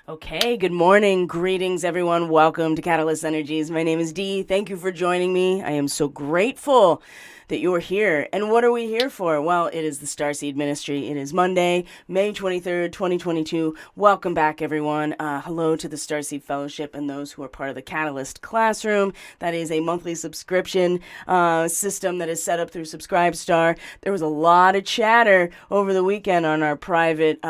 Okay, good morning. Greetings, everyone. Welcome to Catalyst Energies. My name is Dee. Thank you for joining me. I am so grateful that you're here. And what are we here for? Well, it is the Starseed Ministry. It is Monday, May 23rd, 2022. Welcome back, everyone. Hello to the Starseed Fellowship and those who are part of the Catalyst Classroom. That is a monthly subscription system that is set up through Subscribestar. There was a lot of chatter over the weekend on our private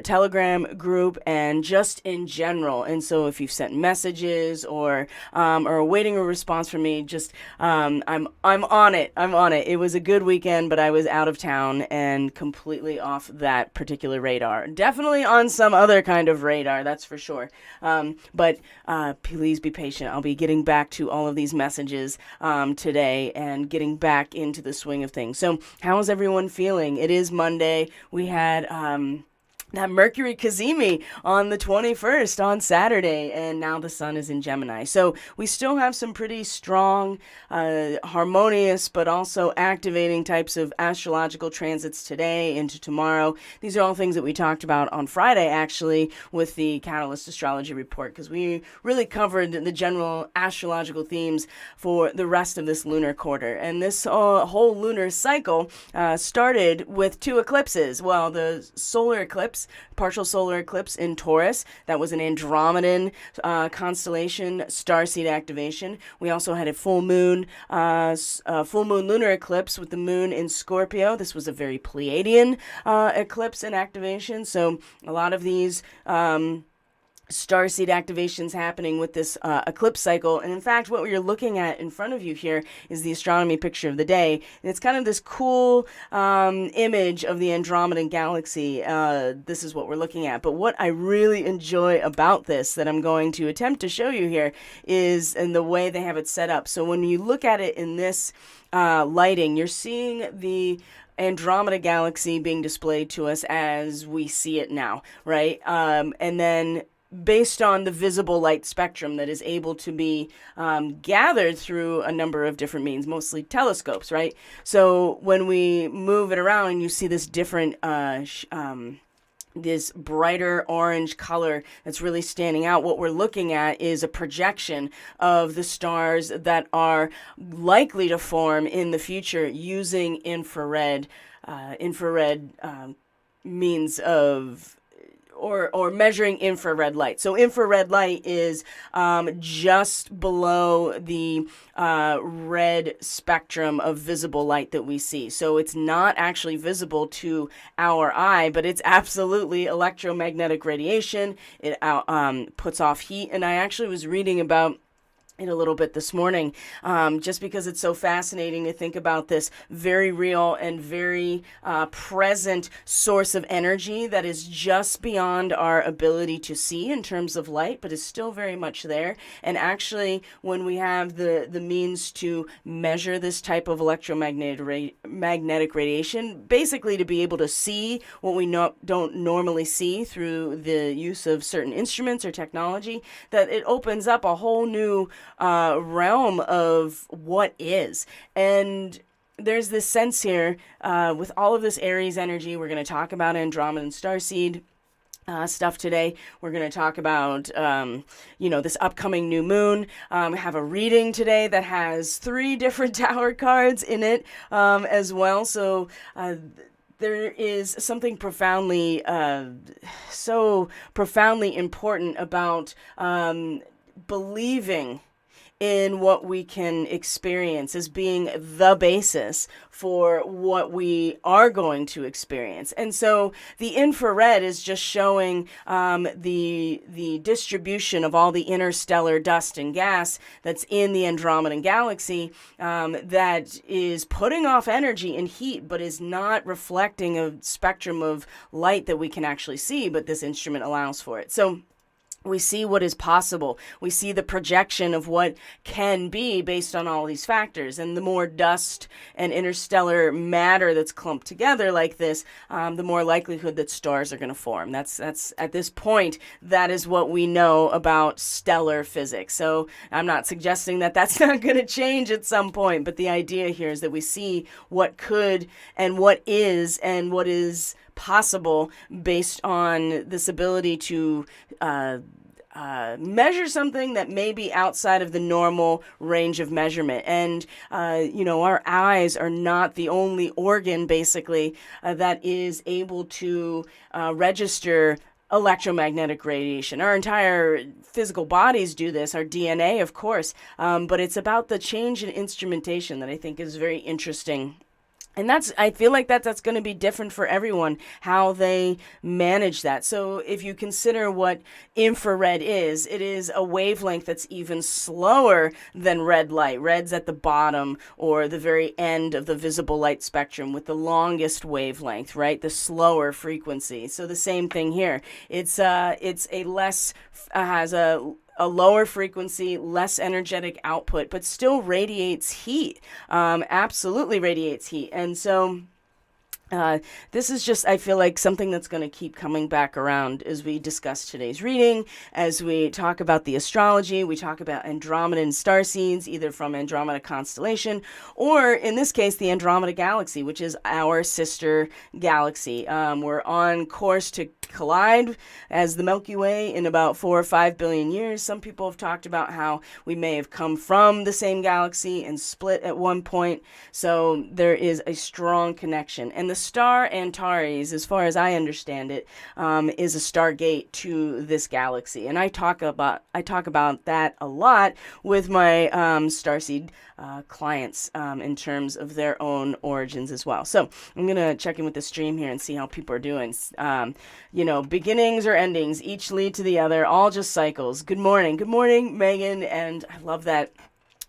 Telegram group and just in general. And so if you've sent messages or awaiting a response from me, just I'm on it. I'm on it. It was a good weekend, but I was out of town and completely off that particular radar. Definitely on some other kind of radar, that's for sure. But please be patient. I'll be getting back to all of these messages today and getting back into the swing of things. So how is everyone feeling? It is Monday. We had that Mercury Cazimi on the 21st on Saturday, and now the sun is in Gemini. So we still have some pretty strong, harmonious, but also activating types of astrological transits today into tomorrow. These are all things that we talked about on Friday, actually, with the Catalyst Astrology Report, because we really covered the general astrological themes for the rest of this lunar quarter. And this whole lunar cycle started with two eclipses. Well, the solar eclipse, partial solar eclipse in Taurus, that was an Andromedan constellation starseed activation. We also had a full moon lunar eclipse with the moon in Scorpio. This was a very Pleiadian eclipse and activation. So a lot of these starseed activations happening with this eclipse cycle. And in fact, what you're looking at in front of you here is the astronomy picture of the day. And it's kind of this cool image of the Andromeda Galaxy. This is what we're looking at. But what I really enjoy about this that I'm going to attempt to show you here is in the way they have it set up. So when you look at it in this lighting, you're seeing the Andromeda Galaxy being displayed to us as we see it now, right? And then based on the visible light spectrum that is able to be gathered through a number of different means, mostly telescopes, right? So when we move it around, you see this different this brighter orange color that's really standing out. What we're looking at is a projection of the stars that are likely to form in the future using infrared means of or measuring infrared light. So infrared light is just below the red spectrum of visible light that we see. So it's not actually visible to our eye, but it's absolutely electromagnetic radiation. It puts off heat. And I actually was reading about in a little bit this morning, just because it's so fascinating to think about this very real and very present source of energy that is just beyond our ability to see in terms of light, but is still very much there. And actually, when we have the means to measure this type of magnetic radiation, basically to be able to see what we don't normally see through the use of certain instruments or technology, that it opens up a whole new realm of what is. And there's this sense here with all of this Aries energy. We're going to talk about Andromeda and Starseed stuff today. We're going to talk about, this upcoming new moon. Have a reading today that has 3 different tower cards in it as well. So there is something profoundly, so profoundly important about believing in what we can experience as being the basis for what we are going to experience. And so the infrared is just showing the distribution of all the interstellar dust and gas that's in the Andromeda Galaxy that is putting off energy and heat, but is not reflecting a spectrum of light that we can actually see, but this instrument allows for it. So we see what is possible. We see the projection of what can be based on all these factors. And the more dust and interstellar matter that's clumped together like this, the more likelihood that stars are going to form. That's at this point, that is what we know about stellar physics. So I'm not suggesting that that's not going to change at some point, but the idea here is that we see what could and what is possible based on this ability to measure something that may be outside of the normal range of measurement. And, our eyes are not the only organ, basically, that is able to register electromagnetic radiation. Our entire physical bodies do this, our DNA, of course, but it's about the change in instrumentation that I think is very interesting. And I feel like that's going to be different for everyone, how they manage that. So if you consider what infrared is, it is a wavelength that's even slower than red light. Red's at the bottom or the very end of the visible light spectrum with the longest wavelength, right? The slower frequency. So the same thing here. It's has a lower frequency, less energetic output, but still radiates heat, absolutely radiates heat. And so this is just, I feel like, something that's going to keep coming back around as we discuss today's reading, as we talk about the astrology, we talk about Andromeda and starseeds, either from Andromeda constellation, or in this case, the Andromeda Galaxy, which is our sister galaxy. We're on course to collide as the Milky Way in about 4 or 5 billion years. Some people have talked about how we may have come from the same galaxy and split at one point. So there is a strong connection. And the star Antares, as far as I understand it, is a stargate to this galaxy. And I talk about that a lot with my Starseed clients in terms of their own origins as well. So I'm going to check in with the stream here and see how people are doing. Beginnings or endings, each lead to the other, all just cycles. Good morning, Megan. And I love that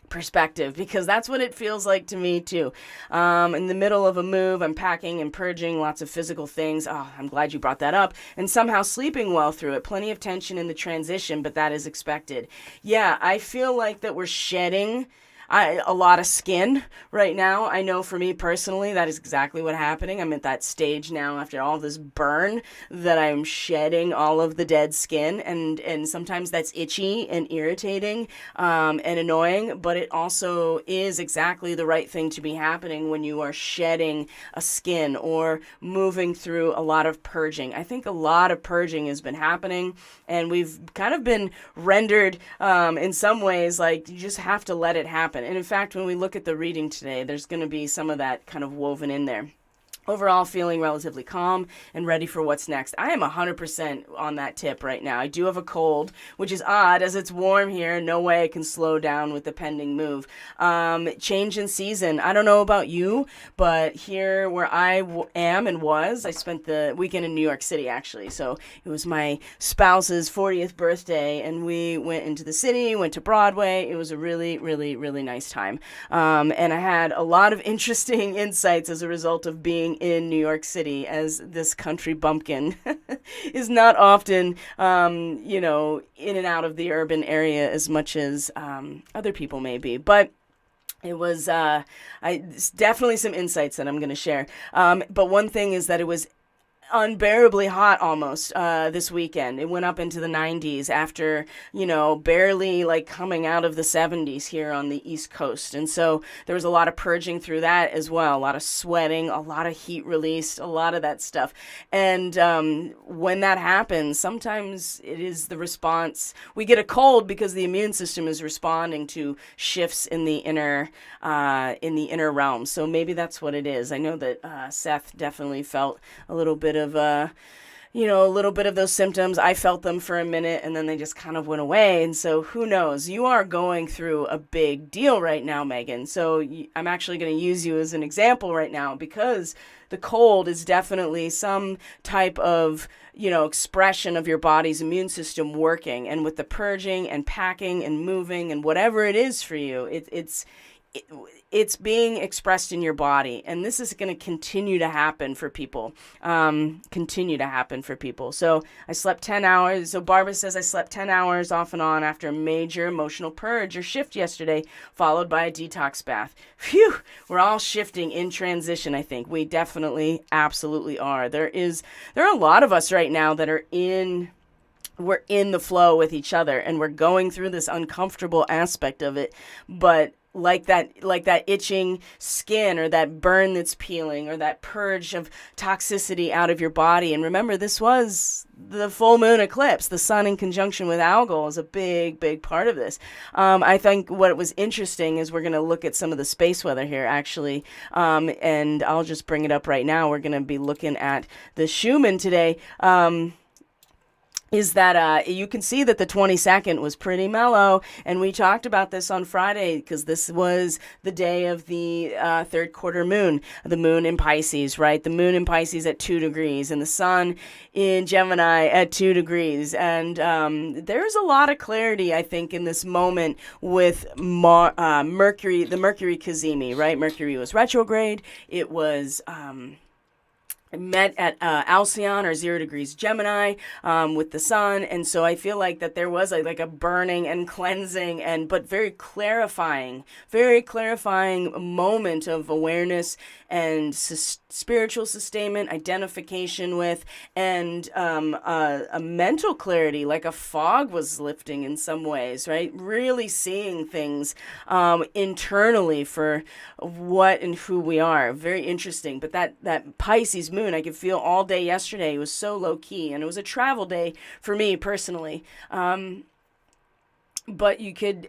perspective because that's what it feels like to me too. In the middle of a move, I'm packing and purging lots of physical things. Oh, I'm glad you brought that up. And somehow sleeping well through it. Plenty of tension in the transition, but that is expected. Yeah, I feel like that we're shedding a lot of skin right now. I know for me personally, that is exactly what's happening. I'm at that stage now after all this burn that I'm shedding all of the dead skin. And sometimes that's itchy and irritating and annoying, but it also is exactly the right thing to be happening when you are shedding a skin or moving through a lot of purging. I think a lot of purging has been happening, and we've kind of been rendered in some ways like you just have to let it happen. And in fact, when we look at the reading today, there's going to be some of that kind of woven in there. Overall, feeling relatively calm and ready for what's next. I am 100% on that tip right now. I do have a cold, which is odd as it's warm here. No way I can slow down with the pending move. Change in season. I don't know about you, but here where I am and was, I spent the weekend in New York City, actually. So it was my spouse's 40th birthday, and we went into the city, went to Broadway. It was a really, really, really nice time. And I had a lot of interesting insights as a result of being in New York City, as this country bumpkin is not often, in and out of the urban area as much as other people may be. But it was definitely some insights that I'm going to share. But one thing is that it was unbearably hot almost this weekend. It went up into the 90s after, barely like coming out of the 70s here on the East Coast. And so there was a lot of purging through that as well, a lot of sweating, a lot of heat released, a lot of that stuff. And when that happens, sometimes it is the response. We get a cold because the immune system is responding to shifts in the inner realm. So maybe that's what it is. I know that Seth definitely felt a little bit of a little bit of those symptoms. I felt them for a minute and then they just kind of went away. And so who knows? You are going through a big deal right now, Megan. So I'm actually going to use you as an example right now because the cold is definitely some type of, expression of your body's immune system working. And with the purging and packing and moving and whatever it is for you, it's being expressed in your body, and this is going to continue to happen for people. So I slept 10 hours. So Barbara says I slept 10 hours off and on after a major emotional purge or shift yesterday, followed by a detox bath. Phew, we're all shifting in transition, I think. We definitely, absolutely are. There are a lot of us right now that are we're in the flow with each other, and we're going through this uncomfortable aspect of it, but like that itching skin, or that burn that's peeling, or that purge of toxicity out of your body. And remember, this was the full moon eclipse. The sun in conjunction with Algol is a big part of this. I think what was interesting is we're going to look at some of the space weather here, actually, and I'll just bring it up right now. We're going to be looking at the Schumann today. Is that you can see that the 22nd was pretty mellow, and we talked about this on Friday because this was the day of the third quarter moon, the moon in Pisces, right? The moon in Pisces at 2 degrees and the sun in Gemini at 2 degrees. And there's a lot of clarity, I think, in this moment with Mercury, the Mercury Cazimi, right? Mercury was retrograde. It was... met at Alcyon, or 0 degrees Gemini, with the sun. And so I feel like that there was like a burning and cleansing, but very clarifying moment of awareness and spiritual sustainment, identification with, and a mental clarity, like a fog was lifting in some ways, right? Really seeing things internally for what and who we are. Very interesting. But that Pisces moon, I could feel all day yesterday. It was so low key, and it was a travel day for me personally. But you could...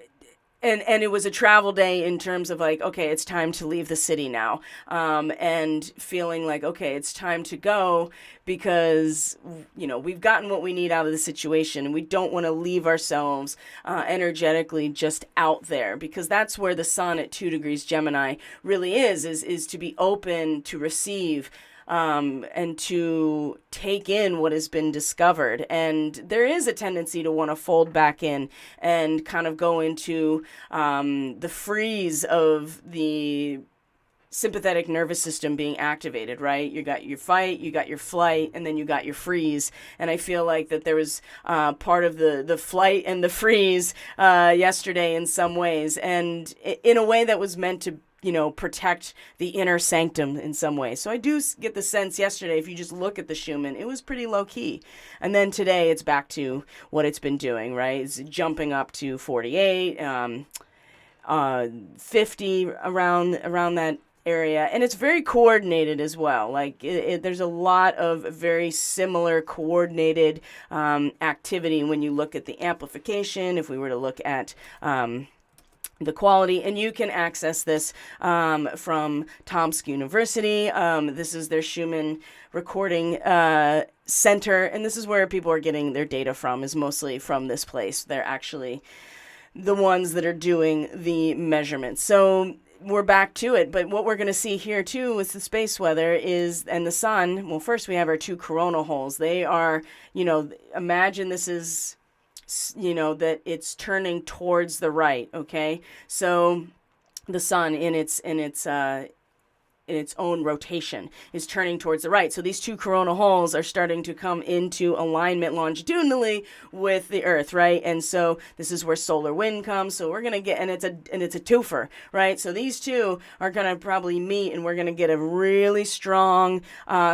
And it was a travel day in terms of like, okay, it's time to leave the city now. And feeling like, okay, it's time to go because, we've gotten what we need out of the situation, and we don't want to leave ourselves energetically just out there, because that's where the sun at 2 degrees Gemini really is to be open to receive, and to take in what has been discovered. And there is a tendency to want to fold back in and kind of go into the freeze of the sympathetic nervous system being activated, right? You got your fight, you got your flight, and then you got your freeze. And I feel like that there was part of the flight and the freeze yesterday in some ways, and in a way that was meant to protect the inner sanctum in some way. So I do get the sense yesterday, if you just look at the Schumann, it was pretty low key. And then today it's back to what it's been doing, right? It's jumping up to 48, 50 around that area. And it's very coordinated as well. Like there's a lot of very similar coordinated activity when you look at the amplification, if we were to look at the quality. And you can access this from Tomsk University. This is their Schumann recording center, and this is where people are getting their data from, is mostly from this place. They're actually the ones that are doing the measurements. So we're back to it, but what we're going to see here too with the space weather and the sun. Well, first we have our 2 coronal holes. They are, imagine this is, that it's turning towards the right. Okay. So the sun in its own rotation is turning towards the right. So these 2 coronal holes are starting to come into alignment longitudinally with the Earth, right? And so this is where solar wind comes. So we're going to get, and it's a twofer, right? So these 2 are going to probably meet, and we're going to get a really strong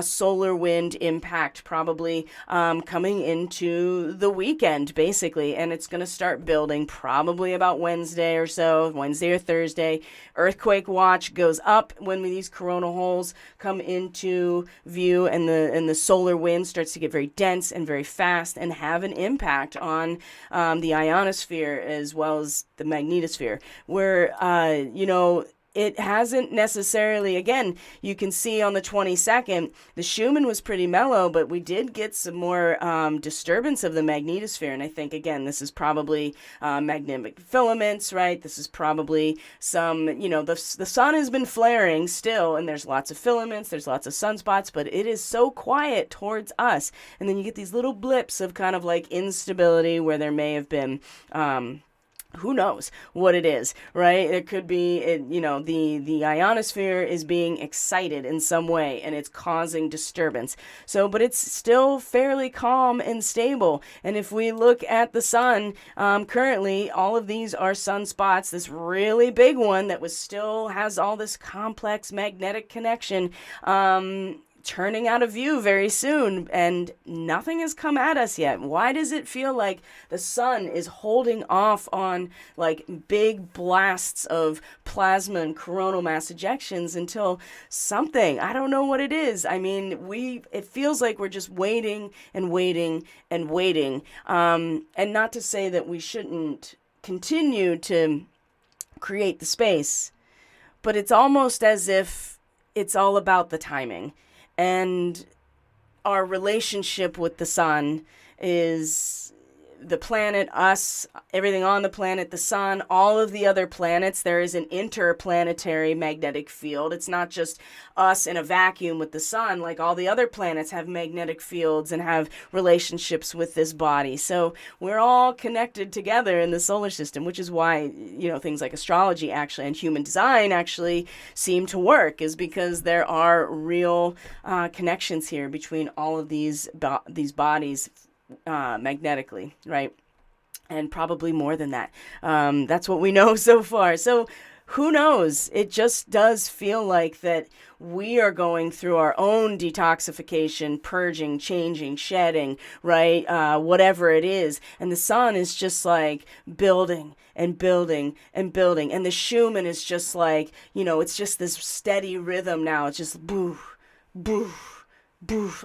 solar wind impact probably coming into the weekend, basically. And it's going to start building probably about Wednesday or Thursday. Earthquake watch goes up when these coronal holes come into view, and the solar wind starts to get very dense and very fast and have an impact on the ionosphere as well as the magnetosphere, where it hasn't necessarily, again, you can see on the 22nd, the Schumann was pretty mellow, but we did get some more disturbance of the magnetosphere. And I think, again, this is probably magnetic filaments, right? This is probably some, the sun has been flaring still, and there's lots of filaments, there's lots of sunspots, but it is so quiet towards us. And then you get these little blips of kind of like instability where there may have been... who knows what it is, right? It could be, the ionosphere is being excited in some way, and it's causing disturbance. So, but it's still fairly calm and stable. And if we look at the sun, currently, all of these are sunspots. This really big one that still has all this complex magnetic connection, turning out of view very soon, and nothing has come at us yet. Why does it feel like the sun is holding off on like big blasts of plasma and coronal mass ejections until something, I don't know what it is. I mean, it feels like we're just waiting and waiting and waiting. And not to say that we shouldn't continue to create the space, but it's almost as if it's all about the timing. And our relationship with the sun is the planet, us, everything on the planet, the sun, all of the other planets. There is an interplanetary magnetic field. It's not just us in a vacuum with the sun. Like all the other planets have magnetic fields and have relationships with this body. So we're all connected together in the solar system, which is why, things like astrology actually and human design actually seem to work, is because there are real connections here between all of these bodies magnetically, right? And probably more than that. That's what we know so far. So who knows? It just does feel like that we are going through our own detoxification, purging, changing, shedding, right? Whatever it is. And the sun is just like building and building and building. And the Schumann is just like, it's just this steady rhythm now. It's just boo, boo,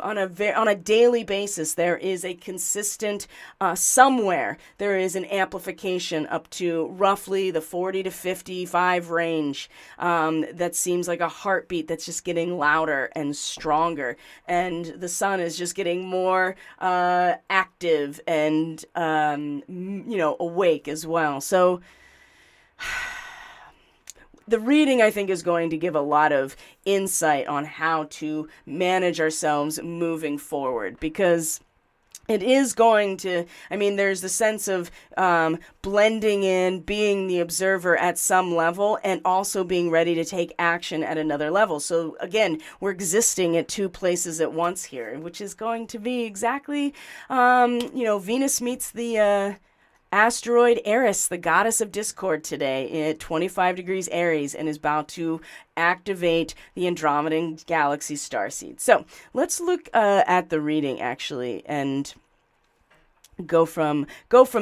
on a daily basis. There is a consistent somewhere there is an amplification up to roughly the 40 to 55 range that seems like a heartbeat that's just getting louder and stronger, and the sun is just getting more active and awake as well. So the reading, I think, is going to give a lot of insight on how to manage ourselves moving forward, because it is going to, there's the sense of blending in, being the observer at some level, and also being ready to take action at another level. So again, we're existing at two places at once here, which is going to be exactly, Venus meets the asteroid Eris, the goddess of discord, today at 25 degrees Aries, and is about to activate the Andromeda Galaxy starseed. So let's look at the reading actually, and go from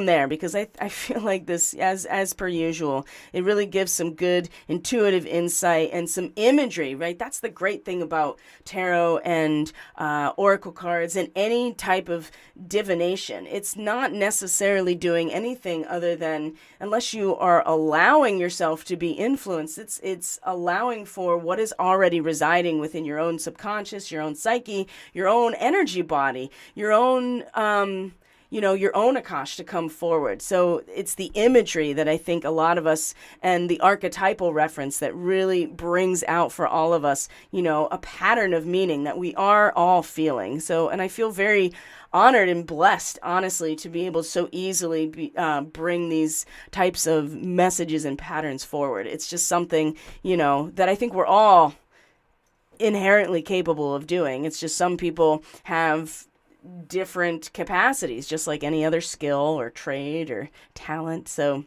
there, because I feel like this, as per usual, it really gives some good intuitive insight and some imagery, right? That's the great thing about tarot and oracle cards and any type of divination. It's not necessarily doing anything other than, unless you are allowing yourself to be influenced, it's allowing for what is already residing within your own subconscious, your own psyche, your own energy body, your own your own Akash to come forward. So it's the imagery that I think a lot of us, and the archetypal reference that really brings out for all of us, a pattern of meaning that we are all feeling. So, and I feel very honored and blessed, honestly, to be able to so easily bring these types of messages and patterns forward. It's just something, that I think we're all inherently capable of doing. It's just some people have different capacities, just like any other skill or trade or talent. So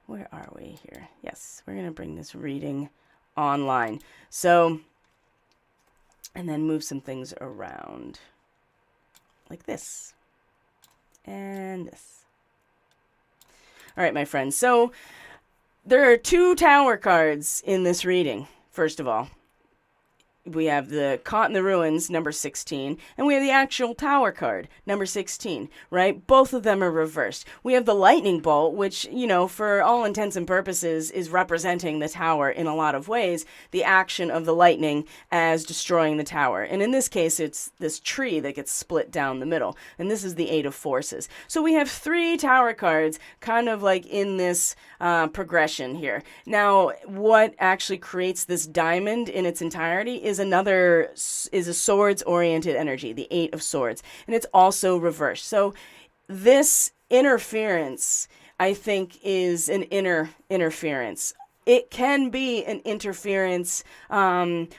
where are we here? Yes, we're going to bring this reading online. So, and then move some things around like this and this. All right, my friends. So there are two tower cards in this reading. First of all, we have the Caught in the Ruins, number 16, and we have the actual Tower card, number 16, right? Both of them are reversed. We have the Lightning Bolt, which, for all intents and purposes, is representing the tower in a lot of ways, the action of the lightning as destroying the tower. And in this case, it's this tree that gets split down the middle, and this is the Eight of Forces. So we have three Tower cards kind of like in this progression here. Now, what actually creates this diamond in its entirety is a swords-oriented energy, the Eight of Swords, and it's also reversed. So this interference, I think, is an inner interference. it can be an interference,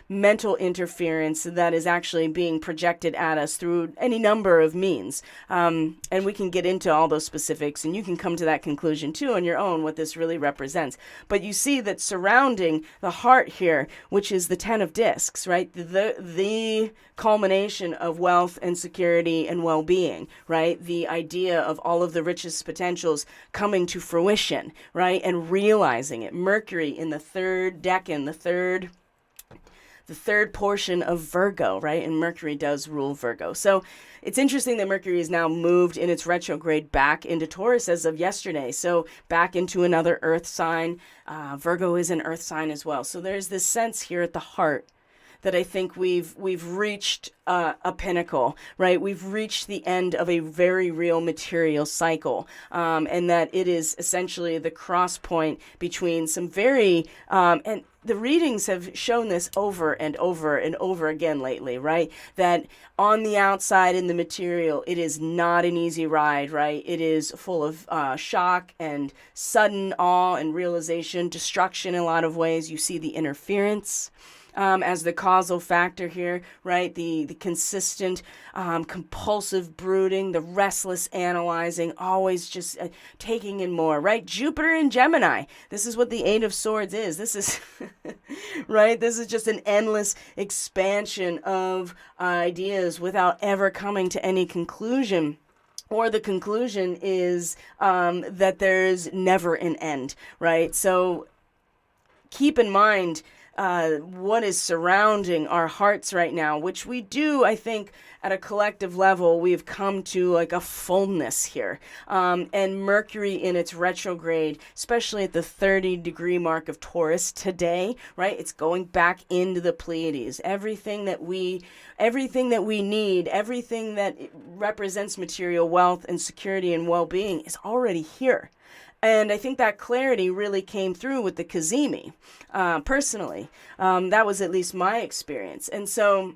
mental interference that is actually being projected at us through any number of means. And we can get into all those specifics, and you can come to that conclusion too on your own, what this really represents. But you see that surrounding the heart here, which is the 10 of discs, right? The culmination of wealth and security and well-being, right? The idea of all of the richest potentials coming to fruition, right? And realizing it. Mercury in the third decan, the third portion of Virgo, right? And Mercury does rule Virgo. So it's interesting that Mercury is now moved in its retrograde back into Taurus as of yesterday. So back into another earth sign. Virgo is an earth sign as well. So there's this sense here at the heart that I think we've reached a pinnacle, right? We've reached the end of a very real material cycle, and that it is essentially the cross point between some very, and the readings have shown this over and over and over again lately, right? That on the outside in the material, it is not an easy ride, right? It is full of shock and sudden awe and realization, destruction in a lot of ways. You see the interference as the causal factor here, right? The consistent, compulsive brooding, the restless analyzing, always just taking in more, right? Jupiter in Gemini. This is what the Eight of Swords is. This is, right? This is just an endless expansion of ideas without ever coming to any conclusion. Or the conclusion is that there's never an end, right? So keep in mind what is surrounding our hearts right now, which we do, I think, at a collective level, we've come to like a fullness here. And Mercury in its retrograde, especially at the 30-degree mark of Taurus today, right? It's going back into the Pleiades. Everything that we need, everything that represents material wealth and security and well-being is already here. And I think that clarity really came through with the Cazimi, personally. That was at least my experience. And so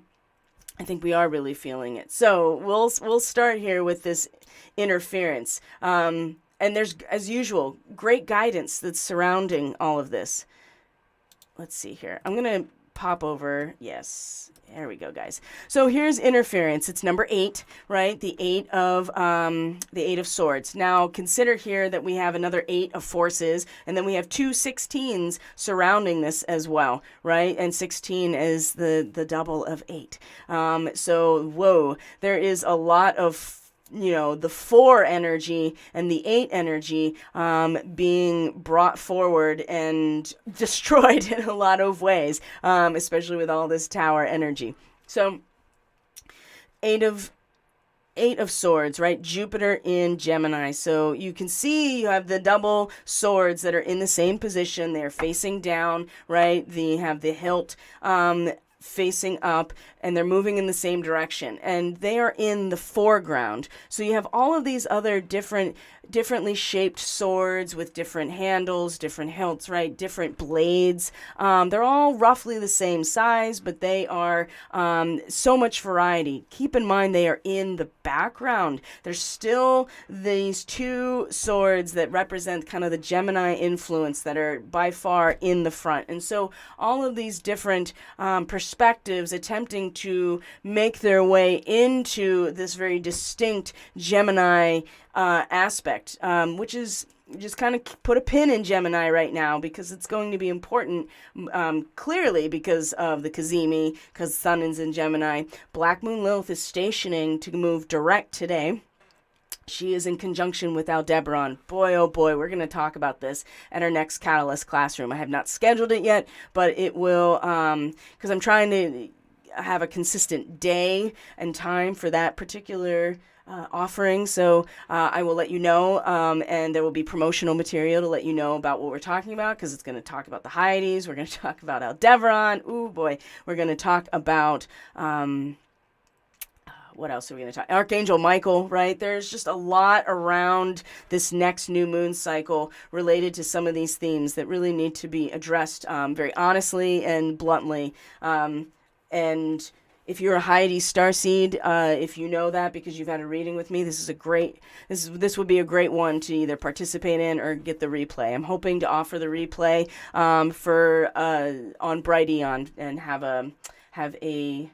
I think we are really feeling it. So we'll start here with this interference. And there's, as usual, great guidance that's surrounding all of this. Let's see here. I'm going to pop over. Yes. There we go, guys. So here's interference. It's number 8, right? The Eight of Swords. Now consider here that we have another 8 of Forces, and then we have 2 16s surrounding this as well, right? And 16 is the double of 8. So whoa, there is a lot of the 4 energy and the 8 energy being brought forward and destroyed in a lot of ways, especially with all this tower energy. So 8 of Swords, right? Jupiter in Gemini. So you can see you have the double swords that are in the same position. They're facing down, right? They have the hilt facing up, and they're moving in the same direction, and they are in the foreground. So you have all of these other differently shaped swords with different handles, different hilts, right? Different blades. They're all roughly the same size, but they are so much variety. Keep in mind they are in the background. There's still these 2 swords that represent kind of the Gemini influence that are by far in the front. And so all of these different perspectives attempting to make their way into this very distinct Gemini aspect, which is just kind of put a pin in Gemini right now because it's going to be important, clearly because of the Cazimi, because Sun is in Gemini. Black Moon Lilith is stationing to move direct today. She is in conjunction with Aldebaran. Boy, oh boy, we're going to talk about this at our next Catalyst classroom. I have not scheduled it yet, but it will, because I'm trying to have a consistent day and time for that particular offering. So I will let you know, and there will be promotional material to let you know about what we're talking about, because it's going to talk about the Hyades. We're going to talk about Aldebaran. Ooh, boy. We're going to talk about... what else are we going to talk? Archangel Michael, right? There's just a lot around this next new moon cycle related to some of these themes that really need to be addressed very honestly and bluntly. And if you're a Heidi Starseed, if you know that because you've had a reading with me, this would be a great one to either participate in or get the replay. I'm hoping to offer the replay on Brighteon and have a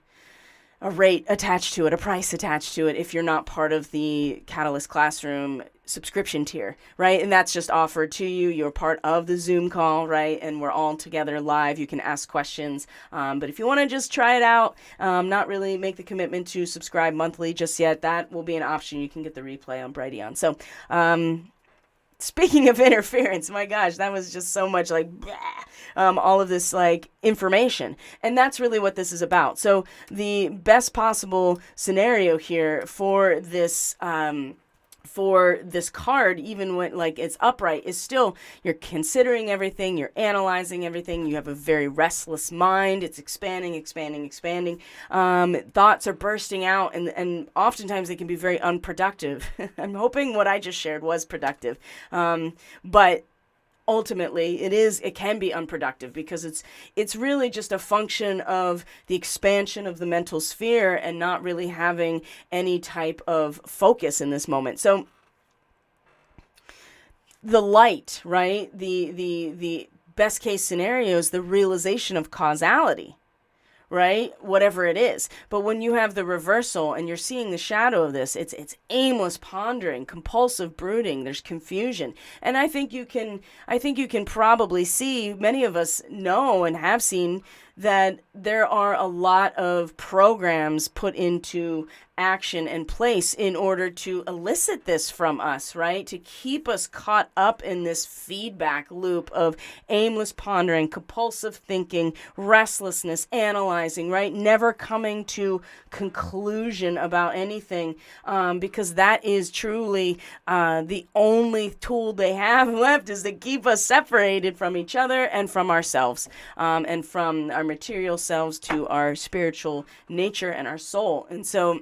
rate attached to it, a price attached to it if you're not part of the Catalyst Classroom subscription tier, right? And that's just offered to you. You're part of the Zoom call, right? And we're all together live. You can ask questions. But if you want to just try it out, not really make the commitment to subscribe monthly just yet, that will be an option. You can get the replay on Brighteon. So, speaking of interference, my gosh, that was just so much like all of this like information. And that's really what this is about. So the best possible scenario here for this card, even when like it's upright, is still you're considering everything, you're analyzing everything, you have a very restless mind, it's expanding. Thoughts are bursting out, and oftentimes they can be very unproductive. I'm hoping what I just shared was productive, but ultimately it can be unproductive because it's really just a function of the expansion of the mental sphere and not really having any type of focus in this moment. So the light, right? The best case scenario is the realization of causality, right? Whatever it is. But when you have the reversal and you're seeing the shadow of this, it's aimless pondering, compulsive brooding, there's confusion. And I think you can probably see, many of us know and have seen that there are a lot of programs put into action and place in order to elicit this from us, right? To keep us caught up in this feedback loop of aimless pondering, compulsive thinking, restlessness, analyzing, right? Never coming to conclusion about anything, because that is truly the only tool they have left, is to keep us separated from each other and from ourselves, and from our material selves to our spiritual nature and our soul. And so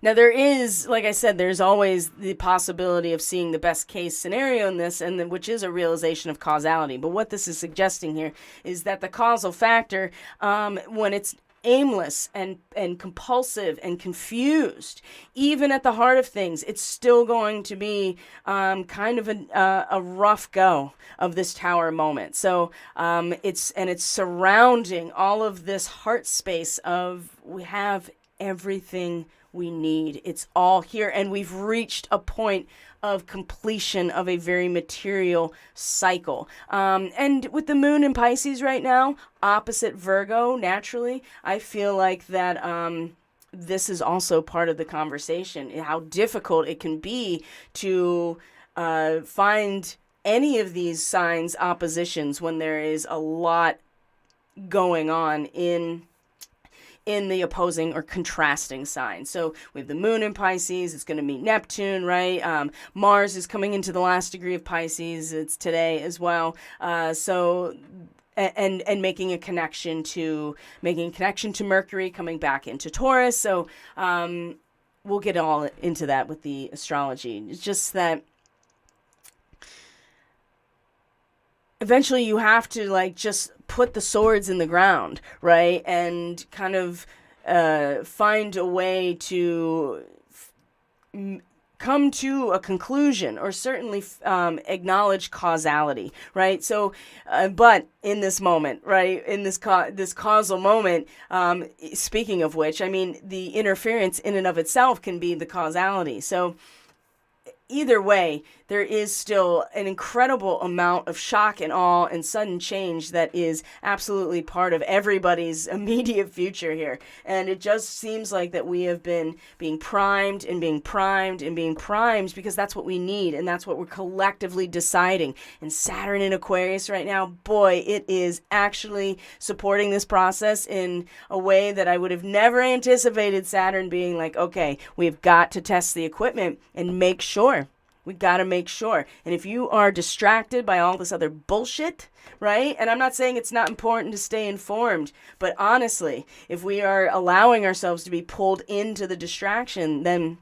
now there is, like I said, there's always the possibility of seeing the best case scenario in this, and which is a realization of causality. But what this is suggesting here is that the causal factor, when it's aimless and compulsive and confused, even at the heart of things, it's still going to be kind of a rough go of this tower moment. So it's surrounding all of this heart space of, we have everything we need. It's all here, and we've reached a point of completion of a very material cycle. And with the moon in Pisces right now, opposite Virgo, naturally, I feel like that this is also part of the conversation, how difficult it can be to find any of these signs oppositions when there is a lot going on in the opposing or contrasting sign. So we have the moon in Pisces, it's going to meet Neptune, right? Mars is coming into the last degree of Pisces, it's today as well. So making a connection to Mercury coming back into Taurus. So we'll get all into that with the astrology. It's just that eventually you have to like just put the swords in the ground, right? And kind of find a way to come to a conclusion, or certainly acknowledge causality, right? So, but in this moment, right, in this causal moment, speaking of which, I mean, the interference in and of itself can be the causality. So either way, there is still an incredible amount of shock and awe and sudden change that is absolutely part of everybody's immediate future here. And it just seems like that we have been being primed and being primed and being primed, because that's what we need, and that's what we're collectively deciding. And Saturn in Aquarius right now, boy, it is actually supporting this process in a way that I would have never anticipated. Saturn being like, okay, we've got to test the equipment and make sure. We got to make sure. And if you are distracted by all this other bullshit, right? And I'm not saying it's not important to stay informed, but honestly, if we are allowing ourselves to be pulled into the distraction, then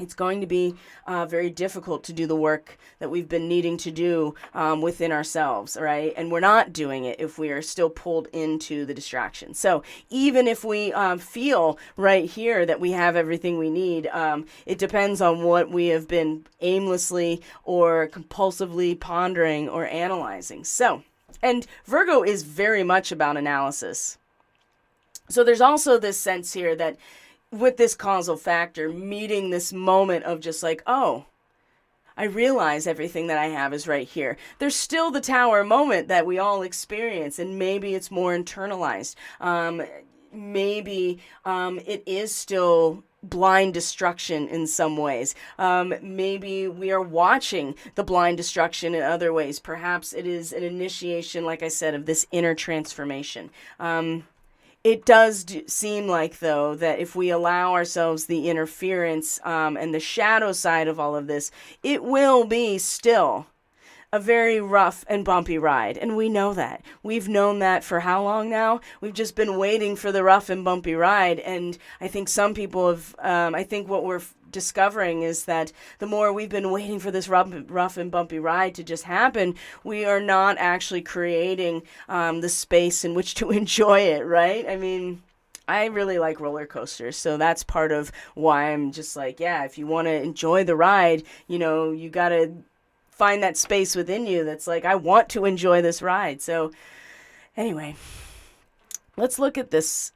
it's going to be very difficult to do the work that we've been needing to do within ourselves, right? And we're not doing it if we are still pulled into the distraction. So even if we feel right here that we have everything we need, it depends on what we have been aimlessly or compulsively pondering or analyzing. So, and Virgo is very much about analysis. So there's also this sense here that with this causal factor, meeting this moment of just like, oh, I realize everything that I have is right here. There's still the tower moment that we all experience, and maybe it's more internalized. Maybe it is still blind destruction in some ways. Maybe we are watching the blind destruction in other ways. Perhaps it is an initiation, like I said, of this inner transformation. It does seem like, though, that if we allow ourselves the interference and the shadow side of all of this, it will be still a very rough and bumpy ride. And we know that. We've known that for how long now? We've just been waiting for the rough and bumpy ride. And I think some people have, I think what we're discovering is that the more we've been waiting for this rough and bumpy ride to just happen, we are not actually creating the space in which to enjoy it, right? I mean, I really like roller coasters, so that's part of why I'm just like, yeah, if you want to enjoy the ride, you know, you got to find that space within you that's like, I want to enjoy this ride. So anyway, let's look at this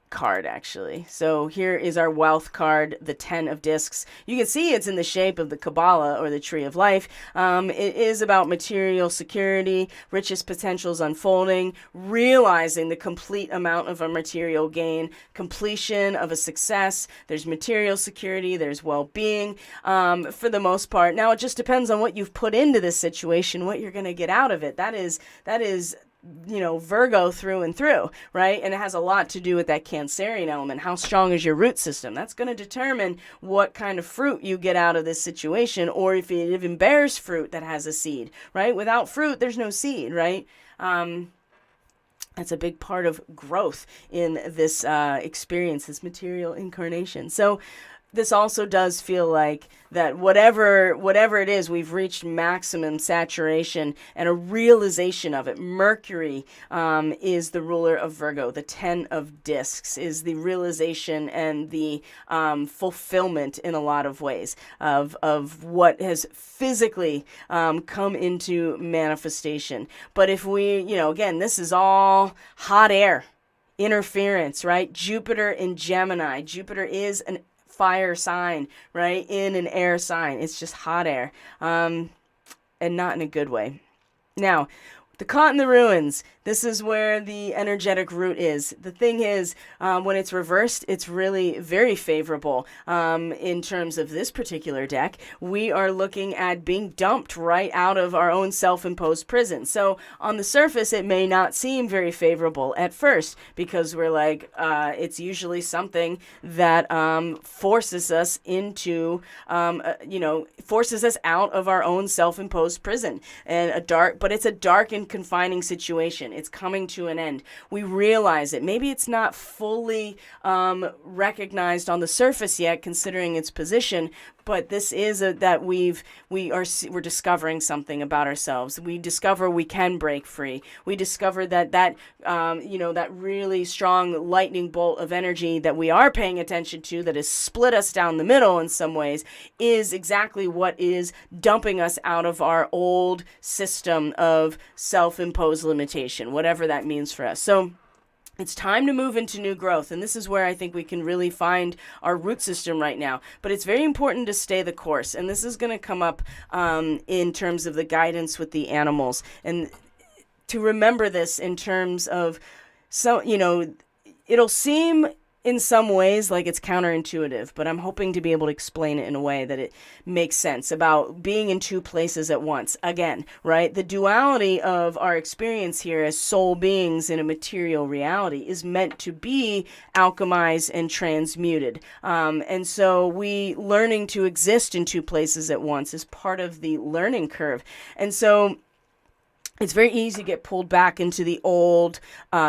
card actually. So here is our wealth card, the 10 of discs. You can see it's in the shape of the Kabbalah or the Tree of Life. It is about material security, richest potentials unfolding, realizing the complete amount of a material gain, completion of a success. There's material security, there's well-being for the most part. Now it just depends on what you've put into this situation, what you're going to get out of it. That is you know, Virgo through and through, right? And it has a lot to do with that Cancerian element. How strong is your root system? That's going to determine what kind of fruit you get out of this situation, or if it even bears fruit that has a seed, right? Without fruit, there's no seed, right? That's a big part of growth in this experience, this material incarnation. So this also does feel like that whatever it is, we've reached maximum saturation and a realization of it. Mercury is the ruler of Virgo. The 10 of discs is the realization and the fulfillment in a lot of ways of what has physically come into manifestation. But if we, you know, again, this is all hot air, interference, right? Jupiter in Gemini. Jupiter is an fire sign, right? In an air sign. It's just hot air. And not in a good way. Now, the caught in the ruins. This is where the energetic root is. The thing is, when it's reversed, it's really very favorable in terms of this particular deck. We are looking at being dumped right out of our own self-imposed prison. So on the surface, it may not seem very favorable at first because we're like, it's usually something that forces us into, forces us out of our own self-imposed prison. And but it's a dark and confining situation. It's coming to an end. We realize it. Maybe it's not fully recognized on the surface yet, considering its position, but this is that we're discovering something about ourselves. We discover we can break free. We discover that really strong lightning bolt of energy that we are paying attention to, that has split us down the middle in some ways, is exactly what is dumping us out of our old system of self-imposed limitation, whatever that means for us. So it's time to move into new growth, and this is where I think we can really find our root system right now. But it's very important to stay the course, and this is going to come up in terms of the guidance with the animals, and to remember this in terms of, it'll seem in some ways like it's counterintuitive, but I'm hoping to be able to explain it in a way that it makes sense about being in two places at once. Again, right? The duality of our experience here as soul beings in a material reality is meant to be alchemized and transmuted. And so we learning to exist in two places at once is part of the learning curve. And so it's very easy to get pulled back into the old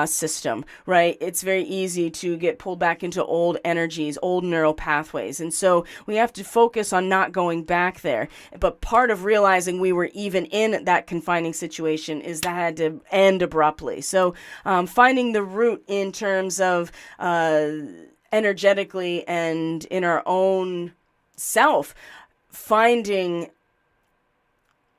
system, right? It's very easy to get pulled back into old energies, old neural pathways. And so we have to focus on not going back there. But part of realizing we were even in that confining situation is that had to end abruptly. So finding the root in terms of energetically and in our own self, finding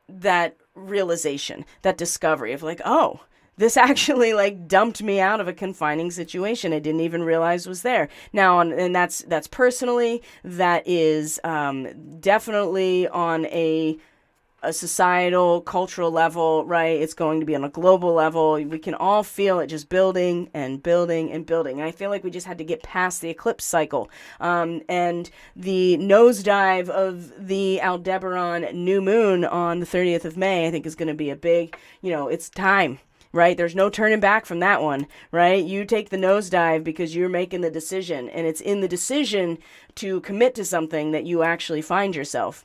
that realization, that discovery of like, oh, this actually like dumped me out of a confining situation I didn't even realize was there. Now, and that's personally, that is definitely on a societal, cultural level, right? It's going to be on a global level. We can all feel it just building and building and building. And I feel like we just had to get past the eclipse cycle. And the nosedive of the Aldebaran new moon on the 30th of May, I think is going to be a big, it's time. Right? There's no turning back from that one, right? You take the nosedive because you're making the decision, and it's in the decision to commit to something that you actually find yourself.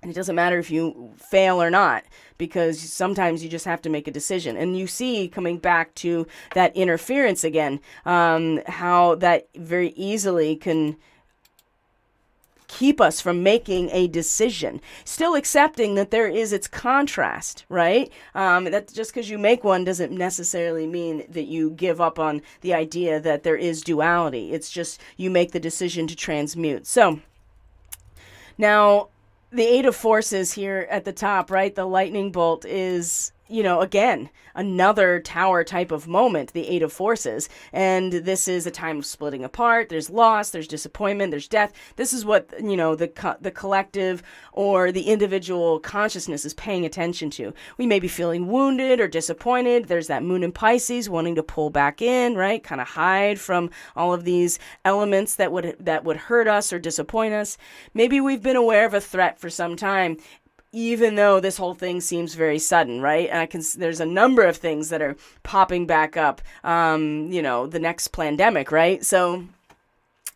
And it doesn't matter if you fail or not, because sometimes you just have to make a decision. And you see, coming back to that interference again, how that very easily can keep us from making a decision, still accepting that there is its contrast, right? That just because you make one doesn't necessarily mean that you give up on the idea that there is duality. It's just you make the decision to transmute. So now the Eight of Forces here at the top, right? The lightning bolt is, again, another tower type of moment, the Eight of Forces. And this is a time of splitting apart. There's loss, there's disappointment, there's death. This is what, the collective or the individual consciousness is paying attention to. We may be feeling wounded or disappointed. There's that moon in Pisces wanting to pull back in, right? Kind of hide from all of these elements that would hurt us or disappoint us. Maybe we've been aware of a threat for some time, even though this whole thing seems very sudden, right? And there's a number of things that are popping back up, the next pandemic, right? So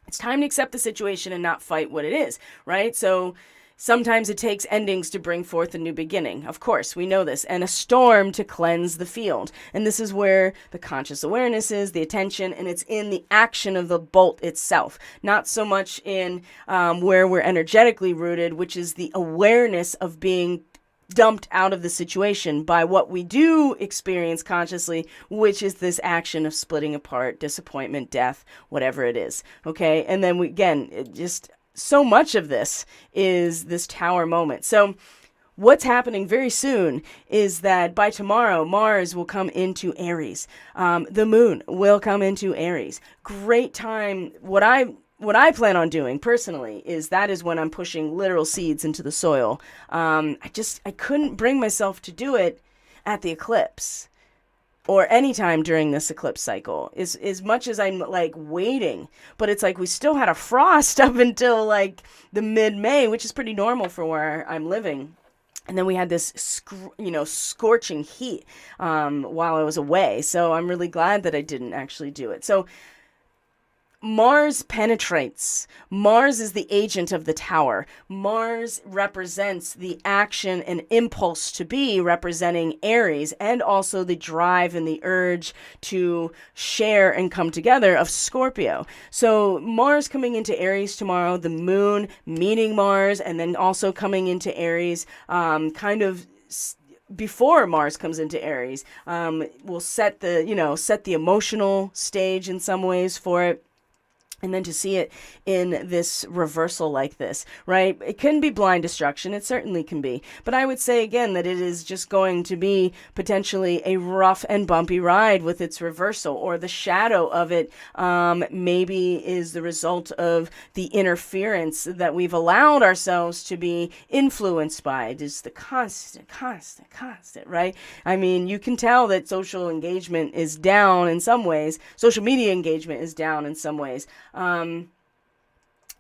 it's time to accept the situation and not fight what it is, right? So sometimes it takes endings to bring forth a new beginning. Of course, we know this. And a storm to cleanse the field. And this is where the conscious awareness is, the attention, and it's in the action of the bolt itself. Not so much in where we're energetically rooted, which is the awareness of being dumped out of the situation by what we do experience consciously, which is this action of splitting apart, disappointment, death, whatever it is. Okay? And then so much of this is this tower moment. So what's happening very soon is that by tomorrow, Mars will come into Aries. The moon will come into Aries. Great time. What I plan on doing personally is when I'm pushing literal seeds into the soil. I couldn't bring myself to do it at the eclipse, or anytime during this eclipse cycle, as much as I'm like waiting. But it's like we still had a frost up until like the mid-May, which is pretty normal for where I'm living. And then we had this, scorching heat while I was away. So I'm really glad that I didn't actually do it. So Mars penetrates. Mars is the agent of the tower. Mars represents the action and impulse to be, representing Aries, and also the drive and the urge to share and come together of Scorpio. So Mars coming into Aries tomorrow, the moon meeting Mars, and then also coming into Aries, before Mars comes into Aries, will set the emotional stage in some ways for it. And then to see it in this reversal like this, right? It can be blind destruction. It certainly can be. But I would say again that it is just going to be potentially a rough and bumpy ride with its reversal, or the shadow of it maybe is the result of the interference that we've allowed ourselves to be influenced by. It is the constant, right? I mean, you can tell that social engagement is down in some ways. Social media engagement is down in some ways.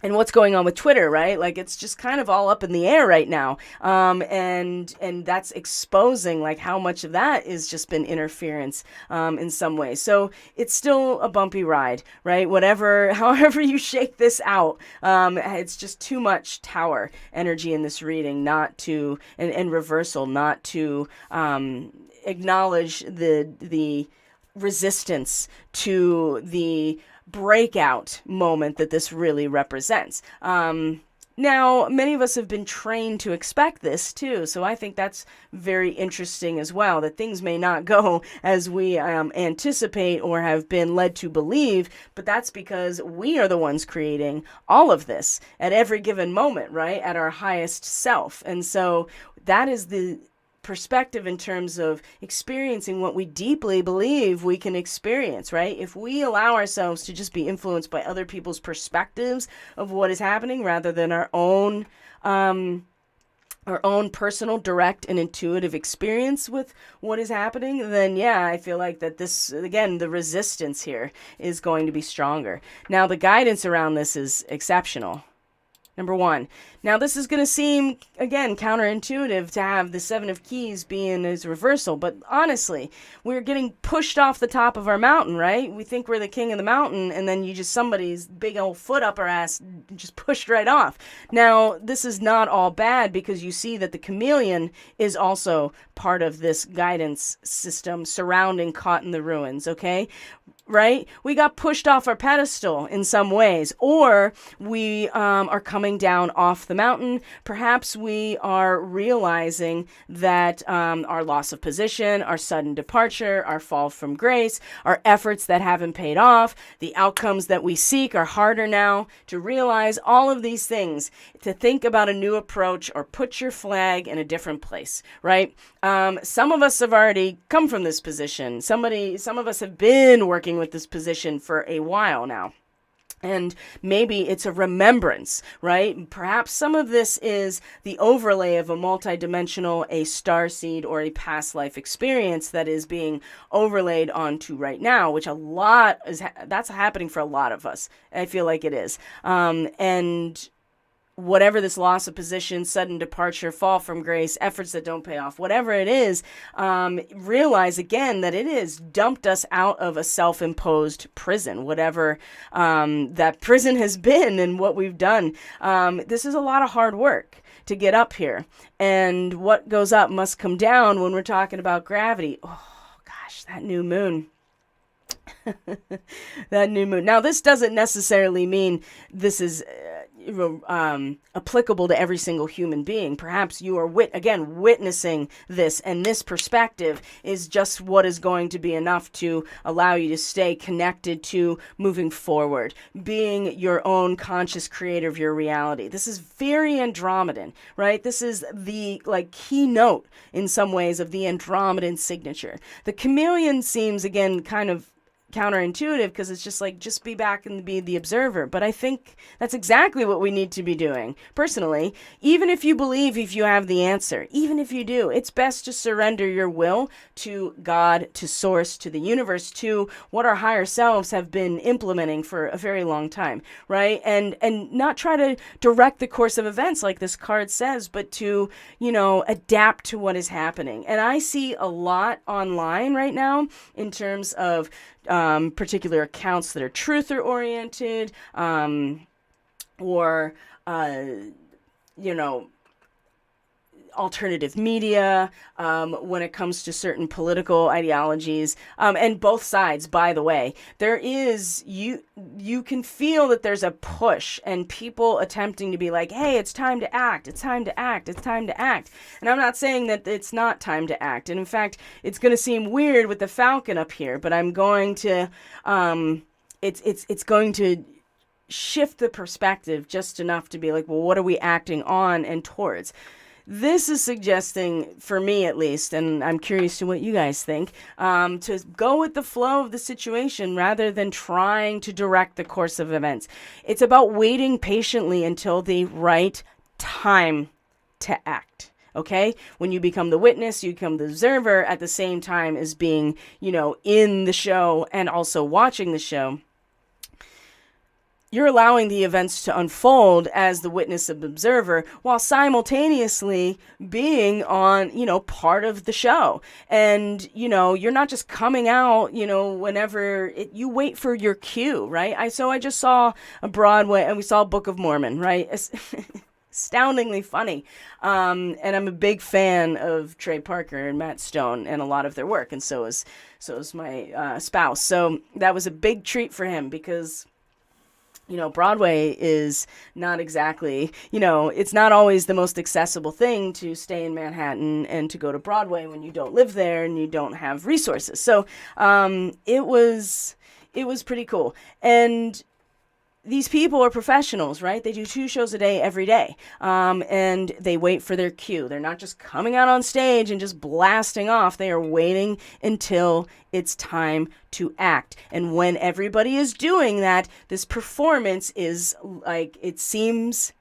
and what's going on with Twitter, right? Like, it's just kind of all up in the air right now. And that's exposing like how much of that is just been interference in some way. So it's still a bumpy ride, right? However you shake this out, it's just too much Tower energy in this reading, not to, and reversal, not to acknowledge the resistance to the breakout moment that this really represents. Now, many of us have been trained to expect this too, so I think that's very interesting as well, that things may not go as we anticipate or have been led to believe, but that's because we are the ones creating all of this at every given moment, right? At our highest self. And so that is the perspective in terms of experiencing what we deeply believe we can experience, right? If we allow ourselves to just be influenced by other people's perspectives of what is happening rather than our own personal, direct, and intuitive experience with what is happening, then yeah, I feel like that this, again, the resistance here is going to be stronger. Now, the guidance around this is exceptional. Number 1. Now, this is going to seem, again, counterintuitive to have the 7 of Keys being as reversal, but honestly, we're getting pushed off the top of our mountain, right? We think we're the king of the mountain, and then somebody's big old foot up our ass just pushed right off. Now, this is not all bad, because you see that the chameleon is also part of this guidance system surrounding Caught in the Ruins, okay? Right? We got pushed off our pedestal in some ways, or we are coming down off the mountain. Perhaps we are realizing that our loss of position, our sudden departure, our fall from grace, our efforts that haven't paid off, the outcomes that we seek are harder now. To realize all of these things, to think about a new approach or put your flag in a different place, right? Some of us have already come from this position. Some of us have been working with this position for a while now. And maybe it's a remembrance, right? Perhaps some of this is the overlay of a multidimensional, a starseed, or a past life experience that is being overlaid onto right now, which that's happening for a lot of us. I feel like it is. And whatever this loss of position, sudden departure, fall from grace, efforts that don't pay off, whatever it is, realize again that it is dumped us out of a self-imposed prison, whatever that prison has been and what we've done. This is a lot of hard work to get up here. And what goes up must come down when we're talking about gravity. Oh, gosh, that new moon. That new moon. Now, this doesn't necessarily mean this is applicable to every single human being. Perhaps you are witnessing this, and this perspective is just what is going to be enough to allow you to stay connected to moving forward, being your own conscious creator of your reality. This is very Andromedan, right? This is the keynote in some ways of the Andromedan signature. The chameleon seems, again, kind of counterintuitive, because it's just be back and be the observer. But I think that's exactly what we need to be doing. Personally, even if you have the answer, even if you do, it's best to surrender your will to God, to source, to the universe, to what our higher selves have been implementing for a very long time, right? And not try to direct the course of events like this card says, but to, adapt to what is happening. And I see a lot online right now in terms of particular accounts that are truther oriented, or alternative media, when it comes to certain political ideologies, and both sides, by the way. There is, you can feel that there's a push and people attempting to be like, hey, it's time to act, it's time to act, it's time to act. And I'm not saying that it's not time to act. And in fact, it's going to seem weird with the falcon up here, but I'm going to, it's going to shift the perspective just enough to be like, well, what are we acting on and towards? This is suggesting, for me at least, and I'm curious to what you guys think, to go with the flow of the situation rather than trying to direct the course of events. It's about waiting patiently until the right time to act. Okay? When you become the witness, you become the observer at the same time as being, in the show and also watching the show. you're allowing the events to unfold as the witness and observer while simultaneously being on, part of the show. And, you're not just coming out, whenever you wait for your cue, right? I just saw a Broadway, and we saw Book of Mormon, right? Astoundingly funny. And I'm a big fan of Trey Parker and Matt Stone and a lot of their work. And so is my spouse. So that was a big treat for him because Broadway is not exactly, it's not always the most accessible thing to stay in Manhattan and to go to Broadway when you don't live there and you don't have resources. So it was pretty cool. And these people are professionals, right? They do 2 shows a day every day, and they wait for their cue. They're not just coming out on stage and just blasting off. They are waiting until it's time to act. And when everybody is doing that, this performance is like, it seems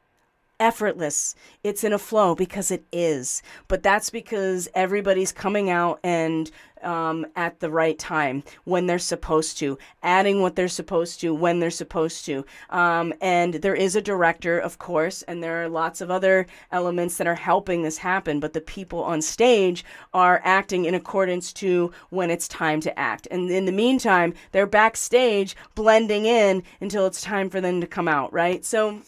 effortless. It's in a flow because it is. But that's because everybody's coming out and at the right time, when they're supposed to, adding what they're supposed to, when they're supposed to. And there is a director, of course, and there are lots of other elements that are helping this happen. But the people on stage are acting in accordance to when it's time to act. And in the meantime, they're backstage blending in until it's time for them to come out, right? So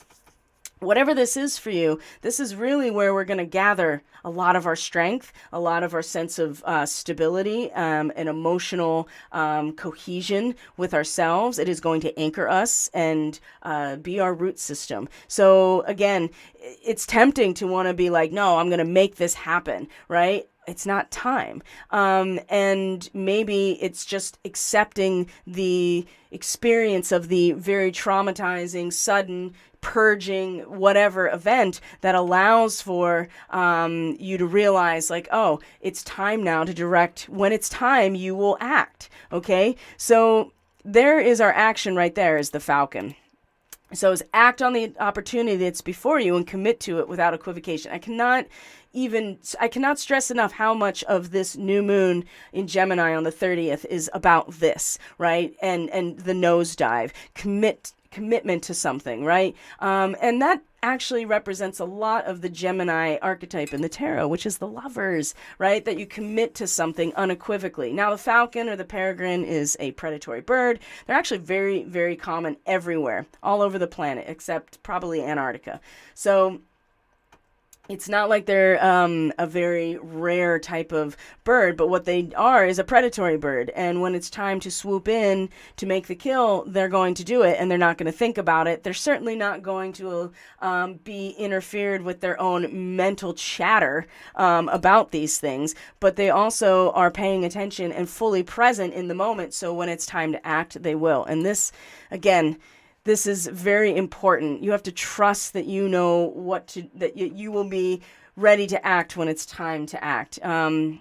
whatever this is for you, this is really where we're going to gather a lot of our strength, a lot of our sense of stability, and emotional cohesion with ourselves. It is going to anchor us and be our root system. So again, it's tempting to want to be like, no, I'm going to make this happen, right? It's not time. And maybe it's just accepting the experience of the very traumatizing, sudden, purging, whatever event that allows for you to realize like, oh, it's time now to direct. When it's time, you will act. Okay? So there is our action right there, is the Falcon. So is act on the opportunity that's before you and commit to it without equivocation. I cannot stress enough how much of this new moon in Gemini on the 30th is about this, right? And the nosedive, commitment to something, right? And that actually represents a lot of the Gemini archetype in the tarot, which is the lovers, right? That you commit to something unequivocally. Now, the falcon or the peregrine is a predatory bird. They're actually very, very common everywhere, all over the planet, except probably Antarctica. So it's not like they're a very rare type of bird, but what they are is a predatory bird. And when it's time to swoop in to make the kill, they're going to do it, and they're not going to think about it. They're certainly not going to be interfered with their own mental chatter about these things, but they also are paying attention and fully present in the moment. So when it's time to act, they will. And this, again, this is very important. You have to trust that you know that you will be ready to act when it's time to act. And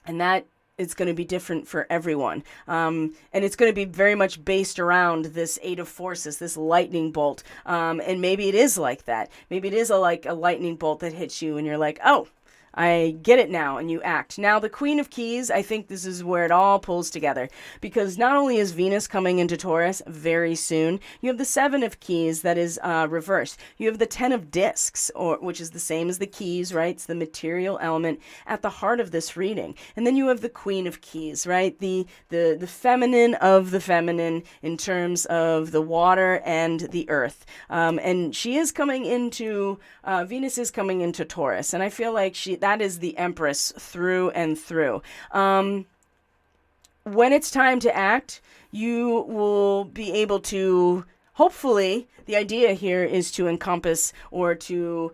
that is going to be different for everyone. And it's going to be very much based around this 8 of forces, this lightning bolt. And maybe it is like that. Maybe it is like a lightning bolt that hits you and you're like, oh, I get it now, and you act. Now, the Queen of Keys, I think this is where it all pulls together, because not only is Venus coming into Taurus very soon, you have the 7 of Keys that is reversed. You have the 10 of Discs, which is the same as the keys, right? It's the material element at the heart of this reading. And then you have the Queen of Keys, right? The feminine of the feminine in terms of the water and the earth. And she is coming into, Venus is coming into Taurus, and I feel like that is the Empress through and through. When it's time to act, you will be able to, hopefully, the idea here is to encompass or to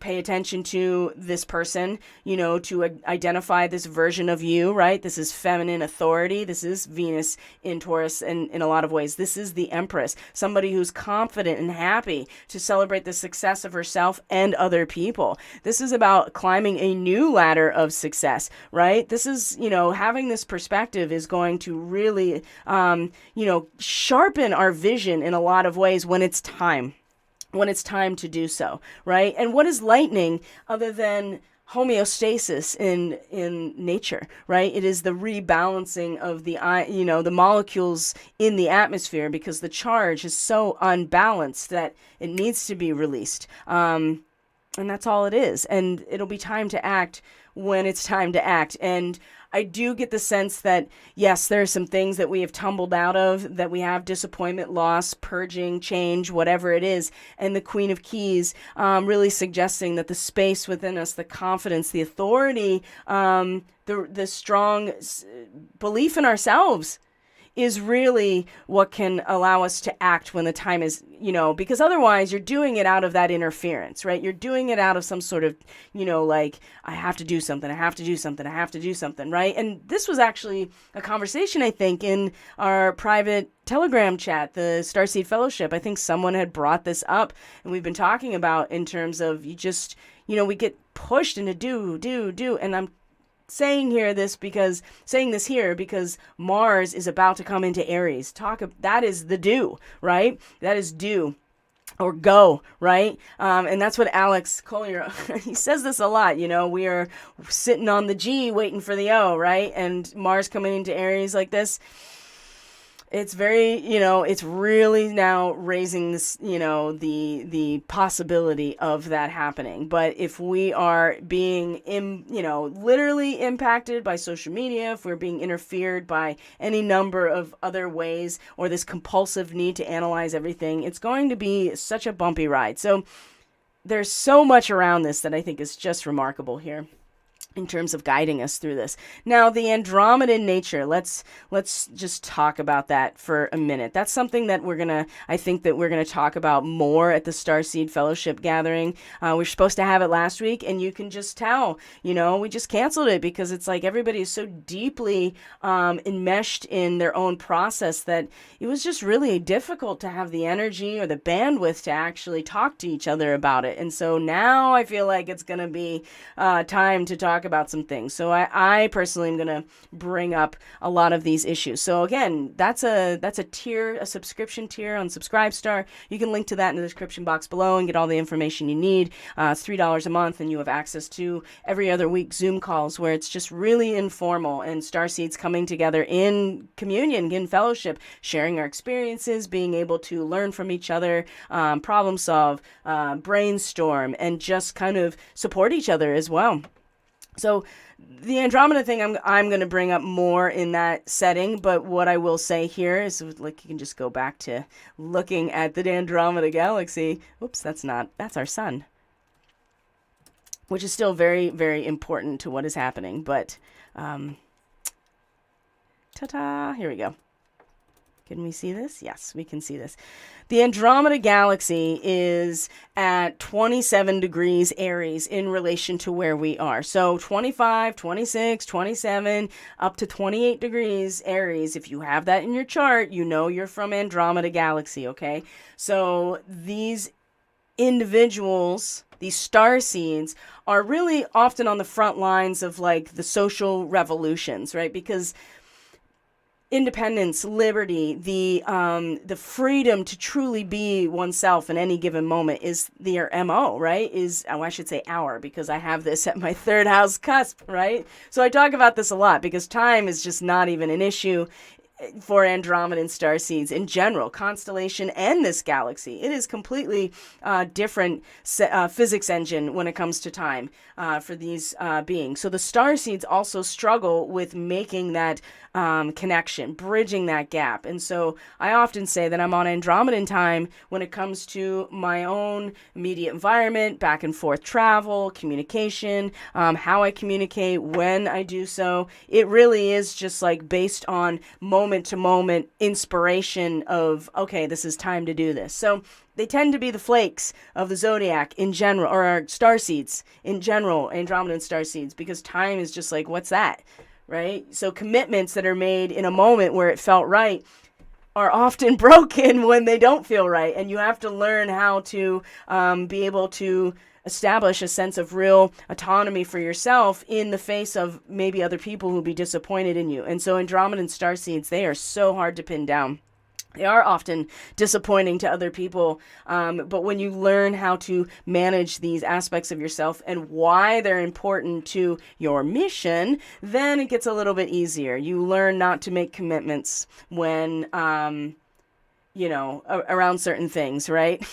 pay attention to this person, to identify this version of you, right? This is feminine authority. This is Venus in Taurus, and in a lot of ways, this is the Empress, somebody who's confident and happy to celebrate the success of herself and other people. This is about climbing a new ladder of success, right? This is, having this perspective is going to really, sharpen our vision in a lot of ways when it's time to do so, right? And what is lightning other than homeostasis in nature, right? It is the rebalancing of the molecules in the atmosphere, because the charge is so unbalanced that it needs to be released. And that's all it is. And it'll be time to act when it's time to act. And I do get the sense that, yes, there are some things that we have tumbled out of, that we have disappointment, loss, purging, change, whatever it is. And the Queen of Keys really suggesting that the space within us, the confidence, the authority, the strong belief in ourselves is really what can allow us to act when the time is, because otherwise you're doing it out of that interference, right? You're doing it out of some sort of, like, I have to do something, I have to do something, I have to do something, right? And this was actually a conversation, I think, in our private Telegram chat, the Starseed Fellowship. I think someone had brought this up, and we've been talking about in terms of we get pushed into do, and I'm saying this here because Mars is about to come into Aries. That is the do, right? That is do or go, right? And that's what Alex Collier, he says this a lot, we are sitting on the G waiting for the O, right? And Mars coming into Aries like this. It's very, it's really now raising this, the possibility of that happening. But if we are being, literally impacted by social media, if we're being interfered by any number of other ways, or this compulsive need to analyze everything, it's going to be such a bumpy ride. So there's so much around this that I think is just remarkable here in terms of guiding us through this. Now, the Andromedan nature, let's just talk about that for a minute. That's something that I think that we're gonna talk about more at the Starseed Fellowship gathering. We were supposed to have it last week, and you can just tell, we just canceled it because it's like everybody is so deeply enmeshed in their own process that it was just really difficult to have the energy or the bandwidth to actually talk to each other about it. And so now I feel like it's gonna be time to talk about some things. So I personally am going to bring up a lot of these issues. So again, that's a tier, a subscription tier on Subscribestar. You can link to that in the description box below and get all the information you need. It's $3 a month, and you have access to every other week Zoom calls where it's just really informal, and Starseeds coming together in communion, in fellowship, sharing our experiences, being able to learn from each other, problem solve, brainstorm, and just kind of support each other as well. So the Andromeda thing, I'm going to bring up more in that setting, but what I will say here is, like, you can just go back to looking at the Andromeda Galaxy. Oops, that's our sun, which is still very, very important to what is happening. But, ta-da, here we go. Can we see this? Yes, we can see this. The Andromeda Galaxy is at 27 degrees Aries in relation to where we are. So 25, 26, 27, up to 28 degrees Aries. If you have that in your chart, you're from Andromeda Galaxy, okay? So these individuals, these starseeds, are really often on the front lines of, like, the social revolutions, right? Because independence, liberty, the freedom to truly be oneself in any given moment is their MO, right? I should say our, because I have this at my third house cusp, right? So I talk about this a lot because time is just not even an issue for Andromedan starseeds in general, constellation and this galaxy. It is completely different physics engine when it comes to time for these beings. So the starseeds also struggle with making that connection, bridging that gap. And so I often say that I'm on Andromedan time when it comes to my own immediate environment, back and forth travel, communication, how I communicate, when I do so. It really is just like based on moment to moment inspiration of, okay, this is time to do this. So they tend to be the flakes of the zodiac in general, or our starseeds in general, Andromedan starseeds, because time is just like, what's that? Right? So commitments that are made in a moment where it felt right are often broken when they don't feel right. And you have to learn how to be able to establish a sense of real autonomy for yourself in the face of maybe other people who'll be disappointed in you. And so Andromedan starseeds, they are so hard to pin down. They are often disappointing to other people, but when you learn how to manage these aspects of yourself and why they're important to your mission, then it gets a little bit easier. You learn not to make commitments when, around certain things, right?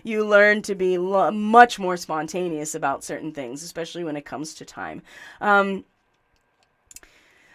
You learn to be much more spontaneous about certain things, especially when it comes to time.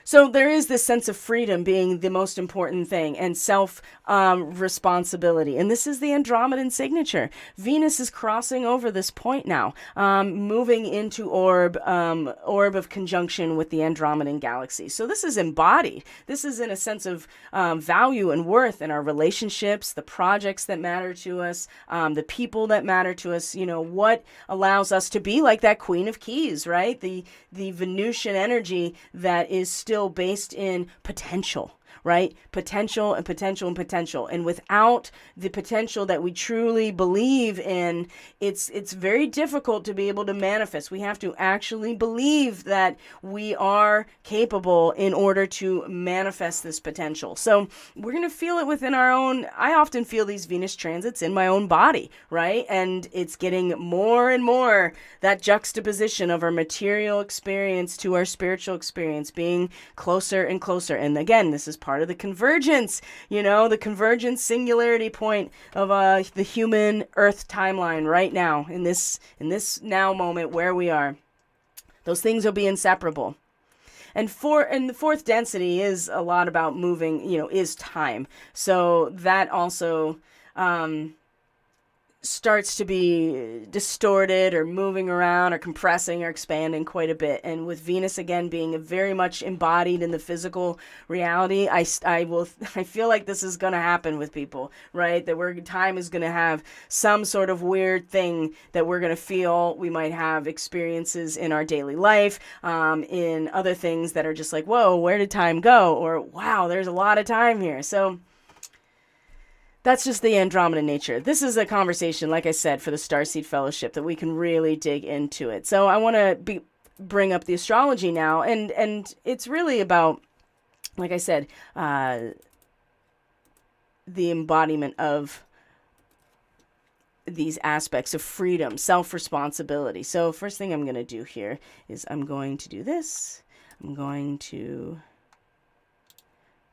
So there is this sense of freedom being the most important thing, and self-responsibility. And this is the Andromedan signature. Venus is crossing over this point now, moving into orb of conjunction with the Andromedan Galaxy. So this is embodied. This is in a sense of value and worth in our relationships, the projects that matter to us, the people that matter to us, what allows us to be like that Queen of Keys, right? The Venusian energy that is still based in potential, right? Potential and potential and potential. And without the potential that we truly believe in, it's very difficult to be able to manifest. We have to actually believe that we are capable in order to manifest this potential. So we're going to feel it within our own. I often feel these Venus transits in my own body, right? And it's getting more and more that juxtaposition of our material experience to our spiritual experience being closer and closer. And again, this is part of the convergence, the convergence singularity point of the human Earth timeline right now, in this now moment where we are. Those things will be inseparable. And the fourth density is a lot about moving, is time. So that also starts to be distorted or moving around or compressing or expanding quite a bit. And with Venus again being very much embodied in the physical reality, I feel like this is going to happen with people, right? That time is going to have some sort of weird thing that we're going to feel. We might have experiences in our daily life, in other things that are just like, whoa, where did time go? Or wow, there's a lot of time here. So that's just the Andromeda nature. This is a conversation, like I said, for the Starseed Fellowship that we can really dig into it. So I want to bring up the astrology now, and it's really about, like I said, the embodiment of these aspects of freedom, self-responsibility. So first thing I'm going to do here is I'm going to do this. I'm going to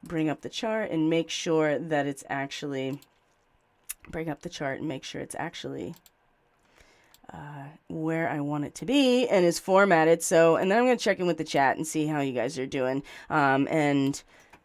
bring up the chart and make sure that it's actually, where I want it to be and is formatted. So, and then I'm going to check in with the chat and see how you guys are doing. And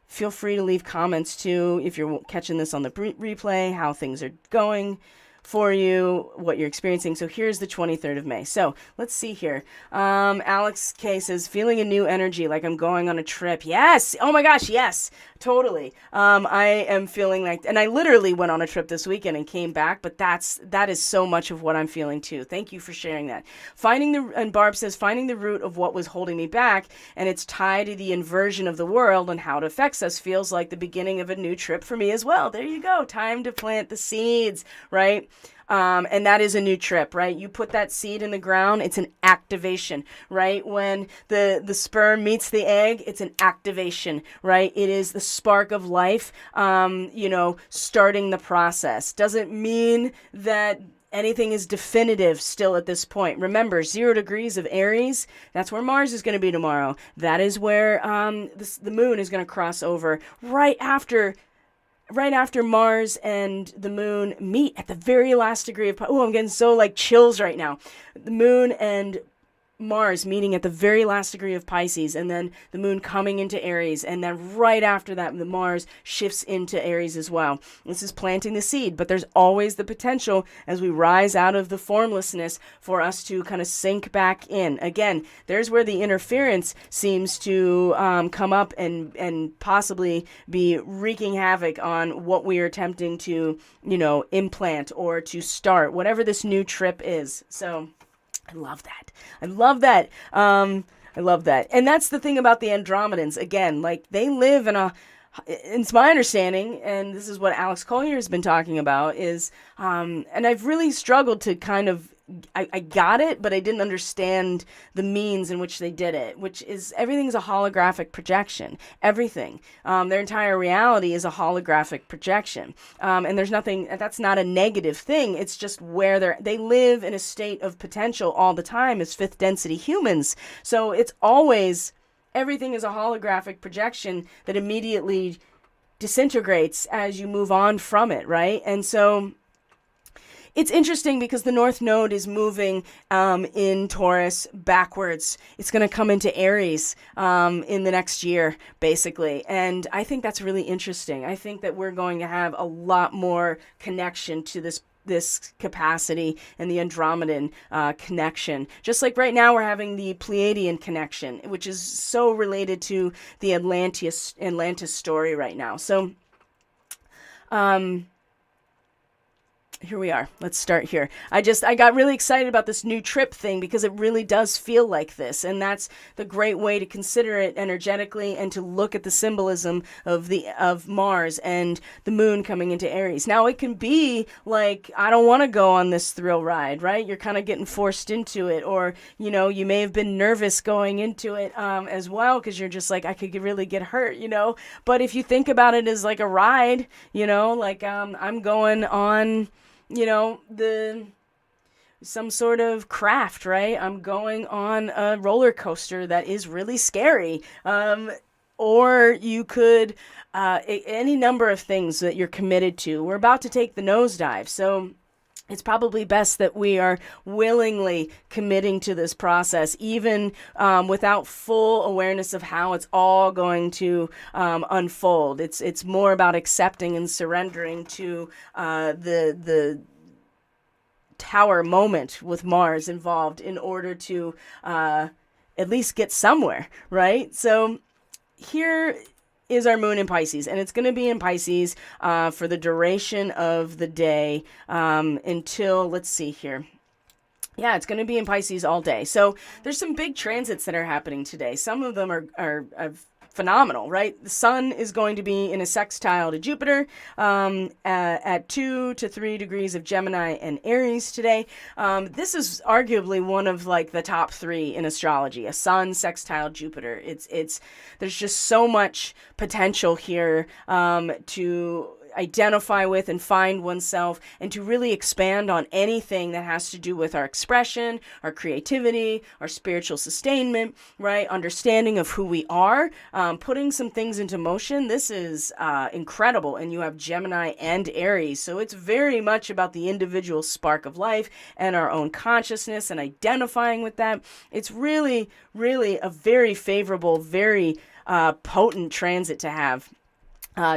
feel free to leave comments too, if you're catching this on the replay, how things are going for you, what you're experiencing. So here's the 23rd of May. So let's see here. Alex K says, feeling a new energy, like I'm going on a trip. Yes. Oh my gosh. Yes, totally. I am feeling like, and I literally went on a trip this weekend and came back, but that is so much of what I'm feeling too. Thank you for sharing that. And Barb says, finding the root of what was holding me back, and it's tied to the inversion of the world and how it affects us, feels like the beginning of a new trip for me as well. There you go. Time to plant the seeds, right? And that is a new trip, right? You put that seed in the ground, it's an activation, right? When the sperm meets the egg, it's an activation, right? It is the spark of life, starting the process. Doesn't mean that anything is definitive still at this point. Remember, 0 degrees of Aries, that's where Mars is going to be tomorrow. That is where the moon is going to cross over right after Mars and the moon meet at the very last degree of... Oh, I'm getting so chills right now. The moon and Mars meeting at the very last degree of Pisces, and then the moon coming into Aries, and then right after that, the Mars shifts into Aries as well. This is planting the seed, but there's always the potential as we rise out of the formlessness for us to kind of sink back in. Again, there's where the interference seems to come up and possibly be wreaking havoc on what we are attempting to, implant or to start, whatever this new trip is. So I love that. I love that. And that's the thing about the Andromedans. Again, they live it's my understanding, and this is what Alex Collier has been talking about, is, and I've really struggled to kind of I got it, but I didn't understand the means in which they did it, which is everything's a holographic projection. Everything. Their entire reality is a holographic projection. And there's nothing, that's not a negative thing. It's just where they live in a state of potential all the time as fifth density humans. So it's always, everything is a holographic projection that immediately disintegrates as you move on from it, right? And so it's interesting because the North Node is moving in Taurus backwards. It's going to come into Aries in the next year, basically. And I think that's really interesting. I think that we're going to have a lot more connection to this capacity and the Andromedan connection. Just like right now we're having the Pleiadian connection, which is so related to the Atlantis story right now. So, here we are. Let's start here. I got really excited about this new trip thing because it really does feel like this. And that's the great way to consider it energetically and to look at the symbolism of Mars and the moon coming into Aries. Now it can be like, I don't want to go on this thrill ride, right? You're kind of getting forced into it, or, you may have been nervous going into it as well, because you're just like, I could really get hurt, But if you think about it as like a ride, like I'm going on, some sort of craft, right? I'm going on a roller coaster that is really scary. Or you could, any number of things that you're committed to. We're about to take the nosedive. So it's probably best that we are willingly committing to this process, even without full awareness of how it's all going to unfold. It's more about accepting and surrendering to the tower moment with Mars involved in order to at least get somewhere, right? So here is our moon in Pisces, and it's going to be in Pisces for the duration of the day until, let's see here. Yeah, it's going to be in Pisces all day. So there's some big transits that are happening today. Some of them are phenomenal, right? The sun is going to be in a sextile to Jupiter at 2 to 3 degrees of Gemini and Aries today. This is arguably one of like the top 3 in astrology, a sun sextile Jupiter. There's just so much potential here to identify with and find oneself, and to really expand on anything that has to do with our expression, our creativity, our spiritual sustainment, right? Understanding of who we are, putting some things into motion. This is incredible. And you have Gemini and Aries. So it's very much about the individual spark of life and our own consciousness and identifying with that. It's really, really a very favorable, very potent transit to have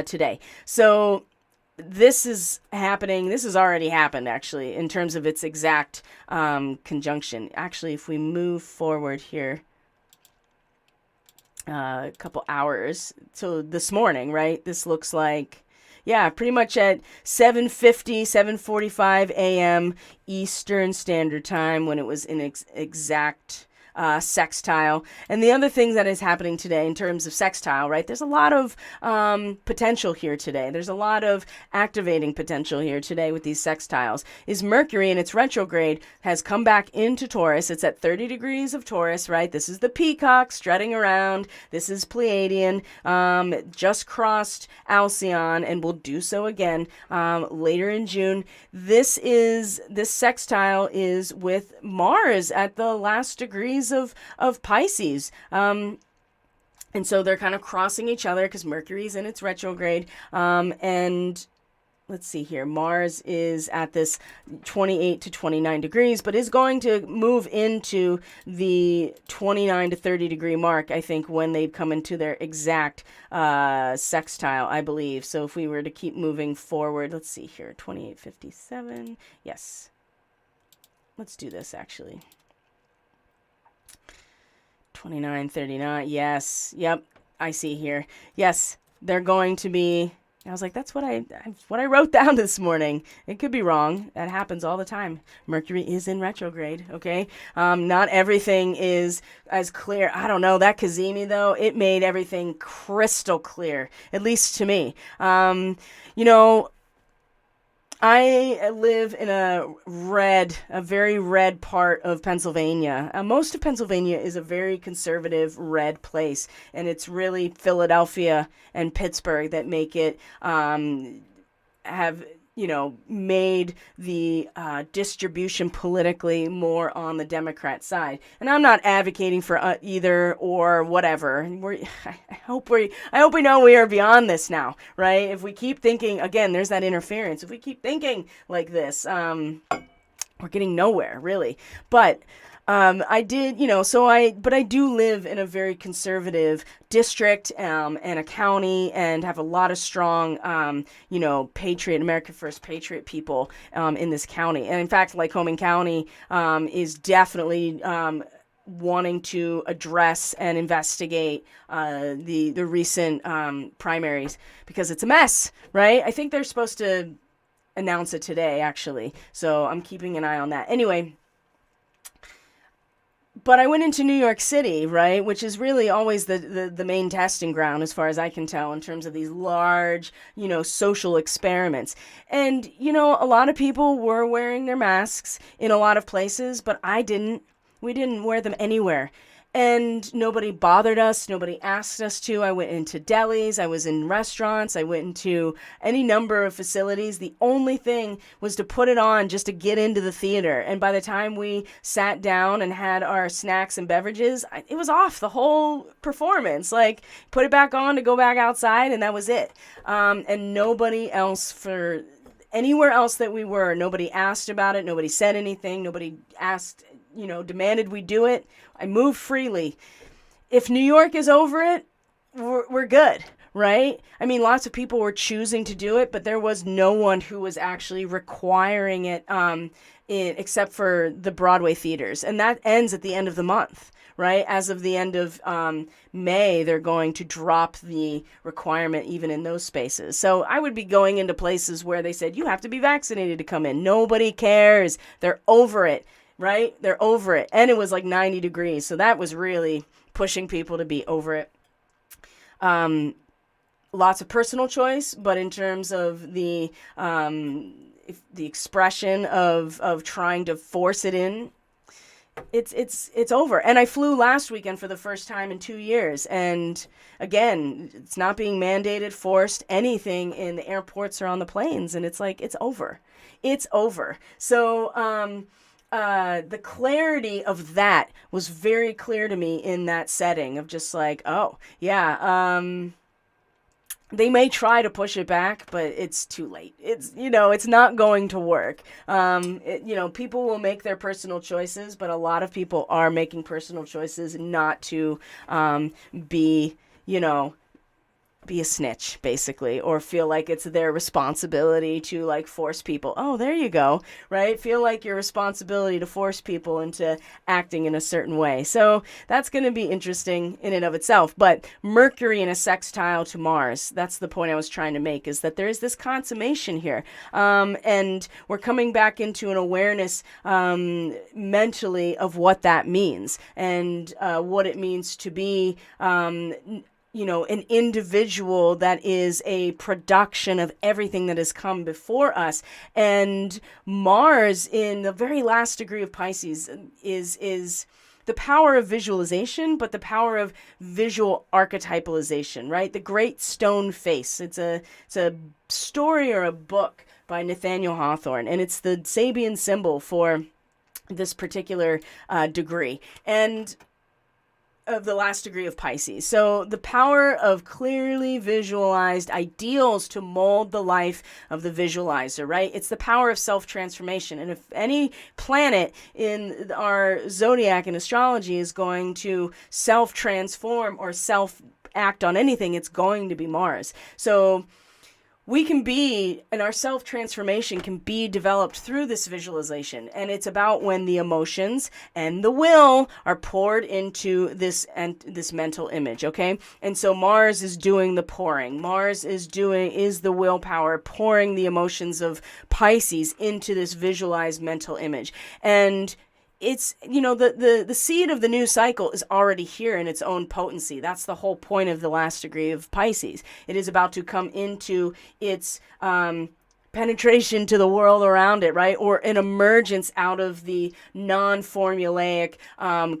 today. So this is happening. This has already happened, actually, in terms of its exact conjunction. Actually, if we move forward here a couple hours, so this morning, right? This looks like, yeah, pretty much at 7:50, 7:45 a.m. Eastern Standard Time, when it was in exact sextile. And the other thing that is happening today in terms of sextile, right? There's a lot of potential here today. There's a lot of activating potential here today with these sextiles. Is Mercury in its retrograde has come back into Taurus. It's at 30 degrees of Taurus, right? This is the peacock strutting around. This is Pleiadian. Just crossed Alcyon and will do so again later in June. This sextile is with Mars at the last degrees of Pisces. And so they're kind of crossing each other because Mercury's in its retrograde. And let's see here. Mars is at this 28 to 29 degrees, but is going to move into the 29 to 30 degree mark, I think, when they come into their exact sextile, I believe. So if we were to keep moving forward, let's see here. 28:57. Yes. Let's do this, actually. 29:39. Yes. Yep. I see here. Yes. They're going to be. I was like, that's what I wrote down this morning. It could be wrong. That happens all the time. Mercury is in retrograde. Okay. Not everything is as clear. I don't know. That Cazimi, though, it made everything crystal clear, at least to me. I live in a very red part of Pennsylvania. Most of Pennsylvania is a very conservative red place, and it's really Philadelphia and Pittsburgh that make it have made the distribution politically more on the Democrat side. And I'm not advocating for either or whatever. I hope we know we are beyond this now, right? If we keep thinking, again, there's that interference. If we keep thinking like this, we're getting nowhere, really. But I did, but I do live in a very conservative district and a county, and have a lot of strong, America First Patriot people in this county. And in fact, Lycoming County is definitely wanting to address and investigate the recent primaries, because it's a mess, right? I think they're supposed to announce it today, actually. So I'm keeping an eye on that. Anyway. But I went into New York City, right, which is really always the main testing ground, as far as I can tell, in terms of these large, social experiments. And, a lot of people were wearing their masks in a lot of places, but I didn't. We didn't wear them anywhere. And nobody bothered us. Nobody asked us to. I went into delis. I was in restaurants. I went into any number of facilities. The only thing was to put it on just to get into the theater. And by the time we sat down and had our snacks and beverages, it was off the whole performance. Put it back on to go back outside, and that was it. And nobody else for anywhere else that we were, nobody asked about it. Nobody said anything. Nobody asked, demanded we do it. I moved freely. If New York is over it, we're good, right? I mean, lots of people were choosing to do it, but there was no one who was actually requiring it, except for the Broadway theaters. And that ends at the end of the month, right? As of the end of May, they're going to drop the requirement even in those spaces. So I would be going into places where they said, you have to be vaccinated to come in. Nobody cares. They're over it. Right? They're over it. And it was 90 degrees. So that was really pushing people to be over it. Lots of personal choice, but in terms of the expression of trying to force it in, it's over. And I flew last weekend for the first time in 2 years. And again, it's not being mandated, forced, anything in the airports or on the planes. And it's it's over. It's over. So, the clarity of that was very clear to me in that setting of just oh, yeah, they may try to push it back, but it's too late. It's, it's not going to work. People will make their personal choices, but a lot of people are making personal choices not to be a snitch, basically, or feel like it's their responsibility to force people. Oh, there you go, right? Feel like your responsibility to force people into acting in a certain way. So that's going to be interesting in and of itself. But Mercury in a sextile to Mars, that's the point I was trying to make, is that there is this consummation here. And we're coming back into an awareness mentally of what that means, and what it means to be an individual that is a production of everything that has come before us. And Mars in the very last degree of Pisces is the power of visualization, but the power of visual archetypalization, right? The Great Stone Face. It's a story or a book by Nathaniel Hawthorne, and it's the Sabian symbol for this particular degree. And of the last degree of Pisces. So the power of clearly visualized ideals to mold the life of the visualizer, right? It's the power of self-transformation. And if any planet in our zodiac and astrology is going to self-transform or self-act on anything, it's going to be Mars. So we can be, and our self-transformation can be developed through this visualization. And it's about when the emotions and the will are poured into this mental image, okay? And so Mars is doing the pouring. Mars is the willpower, pouring the emotions of Pisces into this visualized mental image. And it's, the seed of the new cycle is already here in its own potency. That's the whole point of the last degree of Pisces. It is about to come into its penetration to the world around it, right? Or an emergence out of the non-formulaic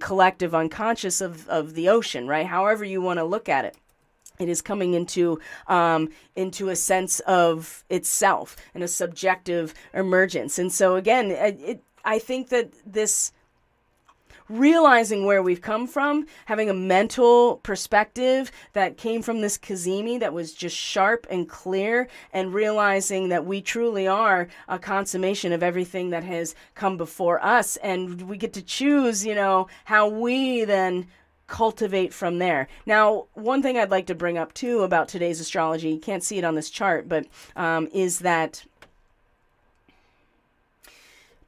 collective unconscious of the ocean, right? However you want to look at it. It is coming into a sense of itself and a subjective emergence. And so again, I think that this realizing where we've come from, having a mental perspective that came from this Kazemi that was just sharp and clear, and realizing that we truly are a consummation of everything that has come before us. And we get to choose, how we then cultivate from there. Now, one thing I'd like to bring up too about today's astrology, you can't see it on this chart, but is that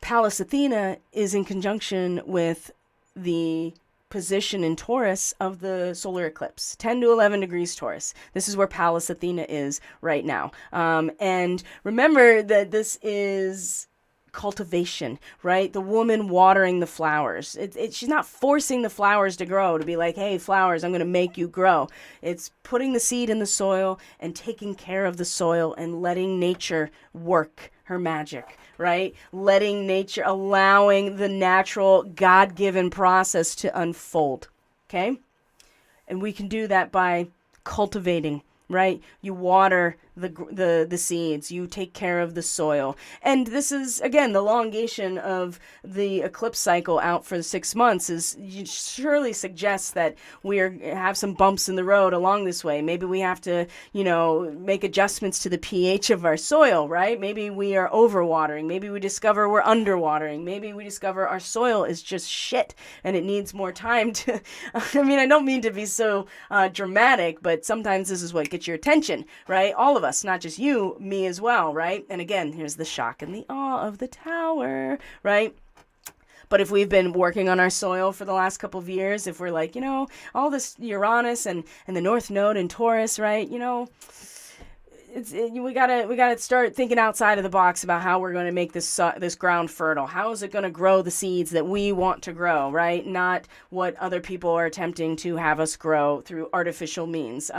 Pallas Athena is in conjunction with the position in Taurus of the solar eclipse, 10 to 11 degrees Taurus. This is where Pallas Athena is right now. And remember that this is cultivation, right? The woman watering the flowers. She's not forcing the flowers to grow, to be like, hey, flowers, I'm going to make you grow. It's putting the seed in the soil and taking care of the soil and letting nature work her magic, right? Letting nature, allowing the natural God-given process to unfold, okay? And we can do that by cultivating, right? You water the seeds, you take care of the soil. And this is, again, the elongation of the eclipse cycle out for 6 months is surely suggests that have some bumps in the road along this way. Maybe we have to, make adjustments to the pH of our soil, right? Maybe we are overwatering. Maybe we discover we're underwatering. Maybe we discover our soil is just shit and it needs more time to, I don't mean to be so dramatic, but sometimes this is what gets your attention, right? All of us, not just you, me as well, right? And again, here's the shock and the awe of the tower, right? But if we've been working on our soil for the last couple of years, if we're like, all this Uranus and the North Node in Taurus, right? We gotta start thinking outside of the box about how we're going to make this ground fertile. How is it going to grow the seeds that we want to grow, right? Not what other people are attempting to have us grow through artificial means.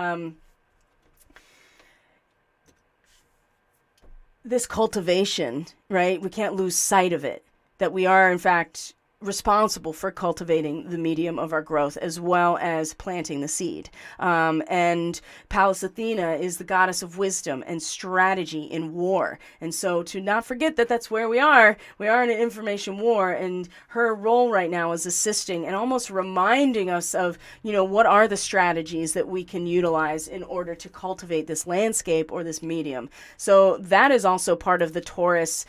This cultivation, right? We can't lose sight of it, that we are, in fact, responsible for cultivating the medium of our growth as well as planting the seed. And Pallas Athena is the goddess of wisdom and strategy in war. And so to not forget that that's where we are in an information war, and her role right now is assisting and almost reminding us of, what are the strategies that we can utilize in order to cultivate this landscape or this medium. So that is also part of the Taurus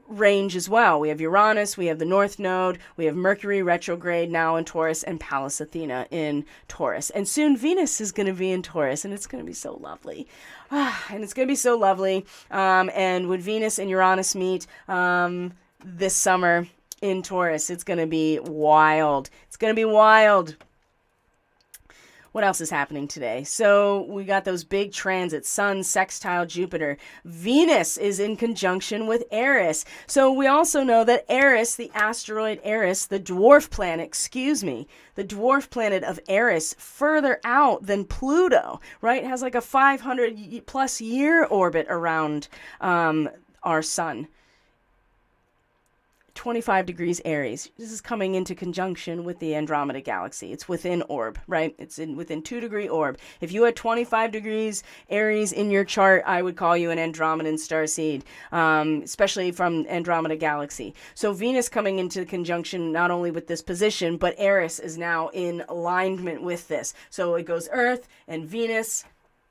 range as well. We have Uranus, we have the North Node, we have Mercury retrograde now in Taurus, and Pallas Athena in Taurus. And soon Venus is going to be in Taurus, and it's going to be so lovely. And it's going to be so lovely. And when Venus and Uranus meet this summer in Taurus, it's going to be wild. It's going to be wild. What else is happening today? So we got those big transits, Sun, sextile Jupiter. Venus is in conjunction with Eris. So we also know that Eris, the asteroid Eris, the dwarf planet of Eris, further out than Pluto, right? It has like a 500 plus year orbit around our sun. 25 degrees Aries. This is coming into conjunction with the Andromeda Galaxy. It's within orb, right? It's within 2-degree orb. If you had 25 degrees Aries in your chart, I would call you an Andromedan starseed, especially from Andromeda Galaxy. So Venus coming into conjunction not only with this position, but Eris is now in alignment with this. So it goes Earth and Venus,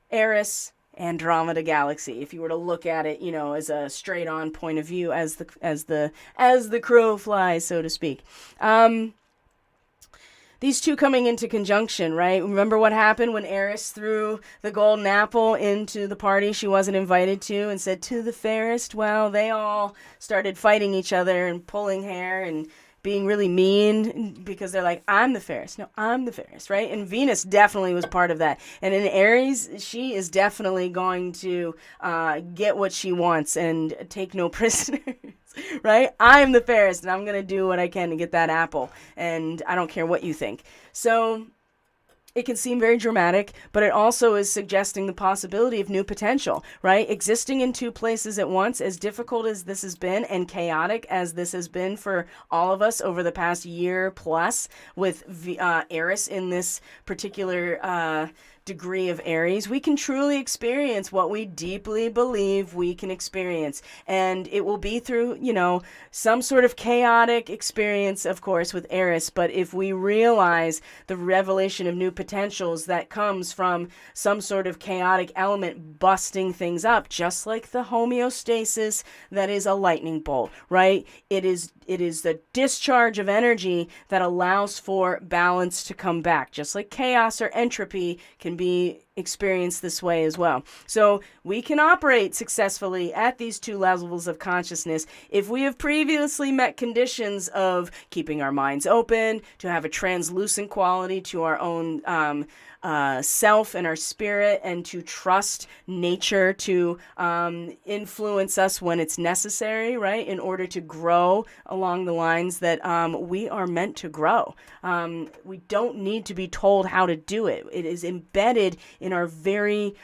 Eris, Andromeda Galaxy, if you were to look at it, as a straight on point of view, as the crow flies, so to speak. These two coming into conjunction, right? Remember what happened when Eris threw the golden apple into the party she wasn't invited to and said, "To the fairest"? Well, they all started fighting each other and pulling hair and being really mean because they're like, "I'm the fairest." No, I'm the fairest, right? And Venus definitely was part of that. And in Aries, she is definitely going to get what she wants and take no prisoners, right? I'm the fairest, and I'm going to do what I can to get that apple. And I don't care what you think. So it can seem very dramatic, but it also is suggesting the possibility of new potential, right? Existing in two places at once, as difficult as this has been and chaotic as this has been for all of us over the past year plus, with Eris in this particular degree of Aries, we can truly experience what we deeply believe we can experience. And it will be through, some sort of chaotic experience, of course, with Eris. But if we realize the revelation of new potentials that comes from some sort of chaotic element busting things up, just like the homeostasis that is a lightning bolt, right? It is the discharge of energy that allows for balance to come back, just like chaos or entropy can be experienced this way as well. So we can operate successfully at these two levels of consciousness if we have previously met conditions of keeping our minds open, to have a translucent quality to our own self and our spirit, and to trust nature to influence us when it's necessary, right? In order to grow along the lines that we are meant to grow. We don't need to be told how to do it. It is embedded in our very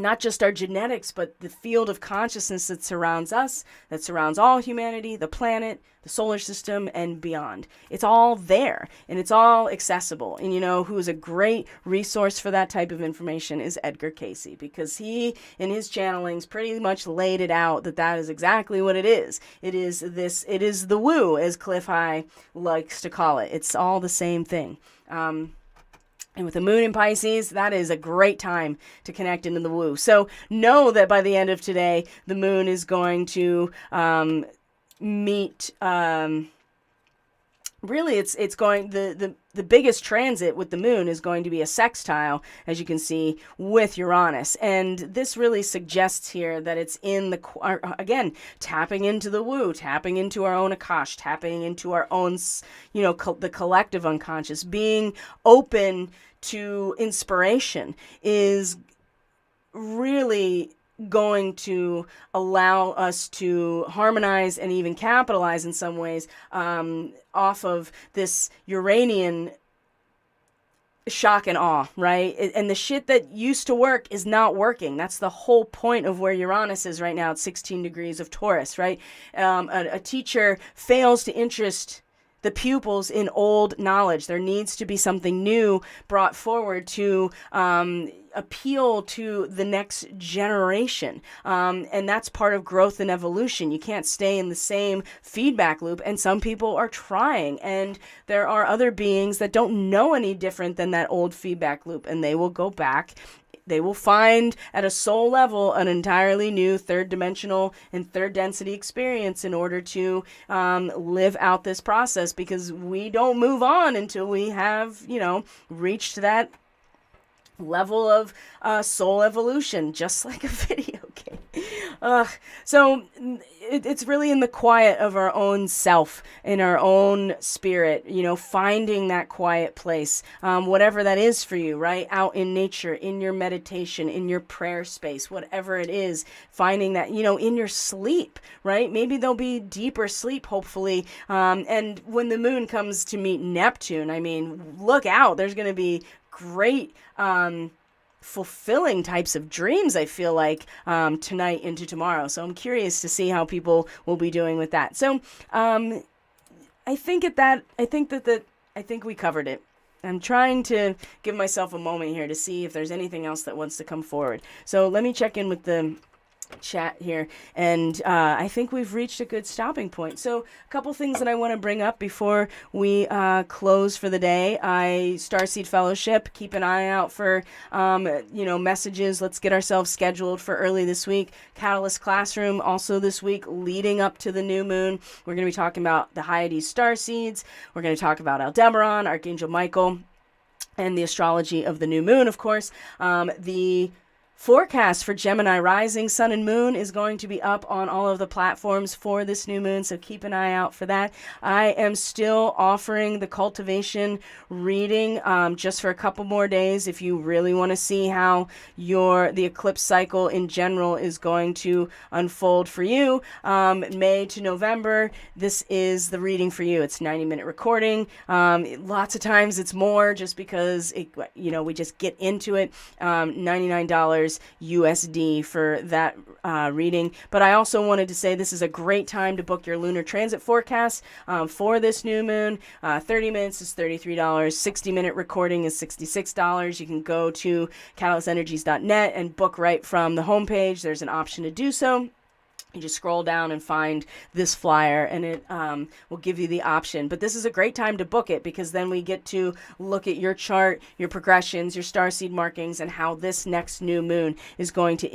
not just our genetics, but the field of consciousness that surrounds us, that surrounds all humanity, the planet, the solar system, and beyond. It's all there, and it's all accessible. And who's a great resource for that type of information is Edgar Cayce, because he, in his channelings, pretty much laid it out that is exactly what it is. It is the woo, as Cliff High likes to call it. It's all the same thing. And with the moon in Pisces, that is a great time to connect into the woo. So know that by the end of today, the moon is going to meet. Really, it's going the biggest transit with the moon is going to be a sextile, as you can see, with Uranus. And this really suggests here that it's in again, tapping into the woo, tapping into our own Akash, tapping into our own, the collective unconscious, being open to inspiration is really going to allow us to harmonize and even capitalize in some ways off of this Uranian shock and awe, right? And the shit that used to work is not working. That's the whole point of where Uranus is right now at 16 degrees of Taurus, right? A teacher fails to interest the pupils in old knowledge. There needs to be something new brought forward to appeal to the next generation. And that's part of growth and evolution. You can't stay in the same feedback loop. And some people are trying. And there are other beings that don't know any different than that old feedback loop. And they will go back. They will find at a soul level an entirely new third dimensional and third density experience in order to live out this process, because we don't move on until we have, reached that level of soul evolution, just like a video game. So it's really in the quiet of our own self, in our own spirit, finding that quiet place, whatever that is for you, right? Out in nature, in your meditation, in your prayer space, whatever it is, finding that, in your sleep, right? Maybe there'll be deeper sleep, hopefully. And when the moon comes to meet Neptune, look out, there's going to be great fulfilling types of dreams, I feel like, tonight into tomorrow. So I'm curious to see how people will be doing with that. So I think we covered it. I'm trying to give myself a moment here to see if there's anything else that wants to come forward. So let me check in with the chat here, and I think we've reached a good stopping point. So a couple things that I want to bring up before we close for the day. Starseed Fellowship, keep an eye out for messages. Let's get ourselves scheduled for early this week. Catalyst Classroom also this week, leading up to the new moon. We're going to be talking about the Hyades Starseeds. We're going to talk about Aldebaran, Archangel Michael, and the astrology of the new moon, of course. The forecast for Gemini rising, sun, and moon is going to be up on all of the platforms for this new moon, so keep an eye out for that. I am still offering the cultivation reading just for a couple more days if you really want to see how the eclipse cycle in general is going to unfold for you. May to November, this is the reading for you. It's 90-minute recording. Lots of times it's more just because we just get into it. $99 USD for that reading. But I also wanted to say this is a great time to book your lunar transit forecast for this new moon. 30 minutes is $33. 60-minute recording is $66. You can go to catalystenergies.net and book right from the homepage. There's an option to do so. You just scroll down and find this flyer, and it will give you the option. But this is a great time to book it, because then we get to look at your chart, your progressions, your starseed markings, and how this next new moon is going to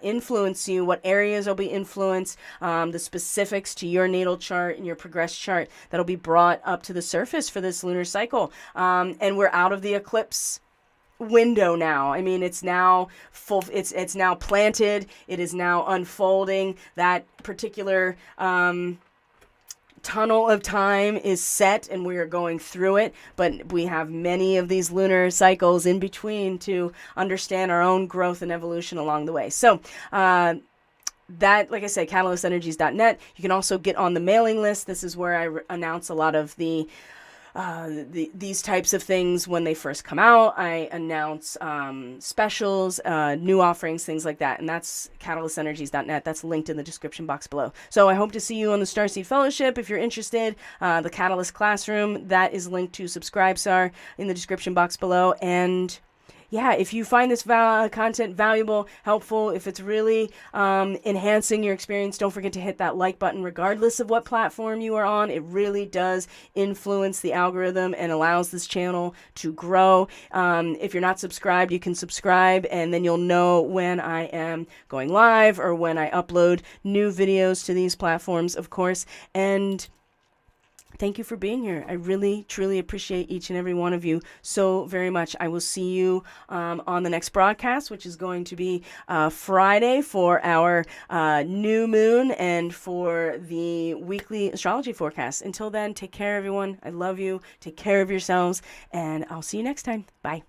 influence you, what areas will be influenced, the specifics to your natal chart and your progress chart that'll be brought up to the surface for this lunar cycle. And we're out of the eclipse window now. I mean, it's now full, it's now planted, it is now unfolding. That particular tunnel of time is set, and we are going through it, but we have many of these lunar cycles in between to understand our own growth and evolution along the way. So that, like I said, catalystenergies.net. You can also get on the mailing list. This is where I announce a lot of these types of things when they first come out. I announce specials, new offerings, things like that. And that's catalystenergies.net. That's linked in the description box below. So I hope to see you on the Starseed Fellowship if you're interested. The Catalyst Classroom, that is linked to Subscribestar in the description box below. And yeah, if you find this content valuable, helpful, if it's really enhancing your experience, don't forget to hit that like button regardless of what platform you are on. It really does influence the algorithm and allows this channel to grow. If you're not subscribed, you can subscribe, and then you'll know when I am going live or when I upload new videos to these platforms, of course. And thank you for being here. I really, truly appreciate each and every one of you so very much. I will see you on the next broadcast, which is going to be Friday for our new moon and for the weekly astrology forecast. Until then, take care, everyone. I love you. Take care of yourselves, and I'll see you next time. Bye.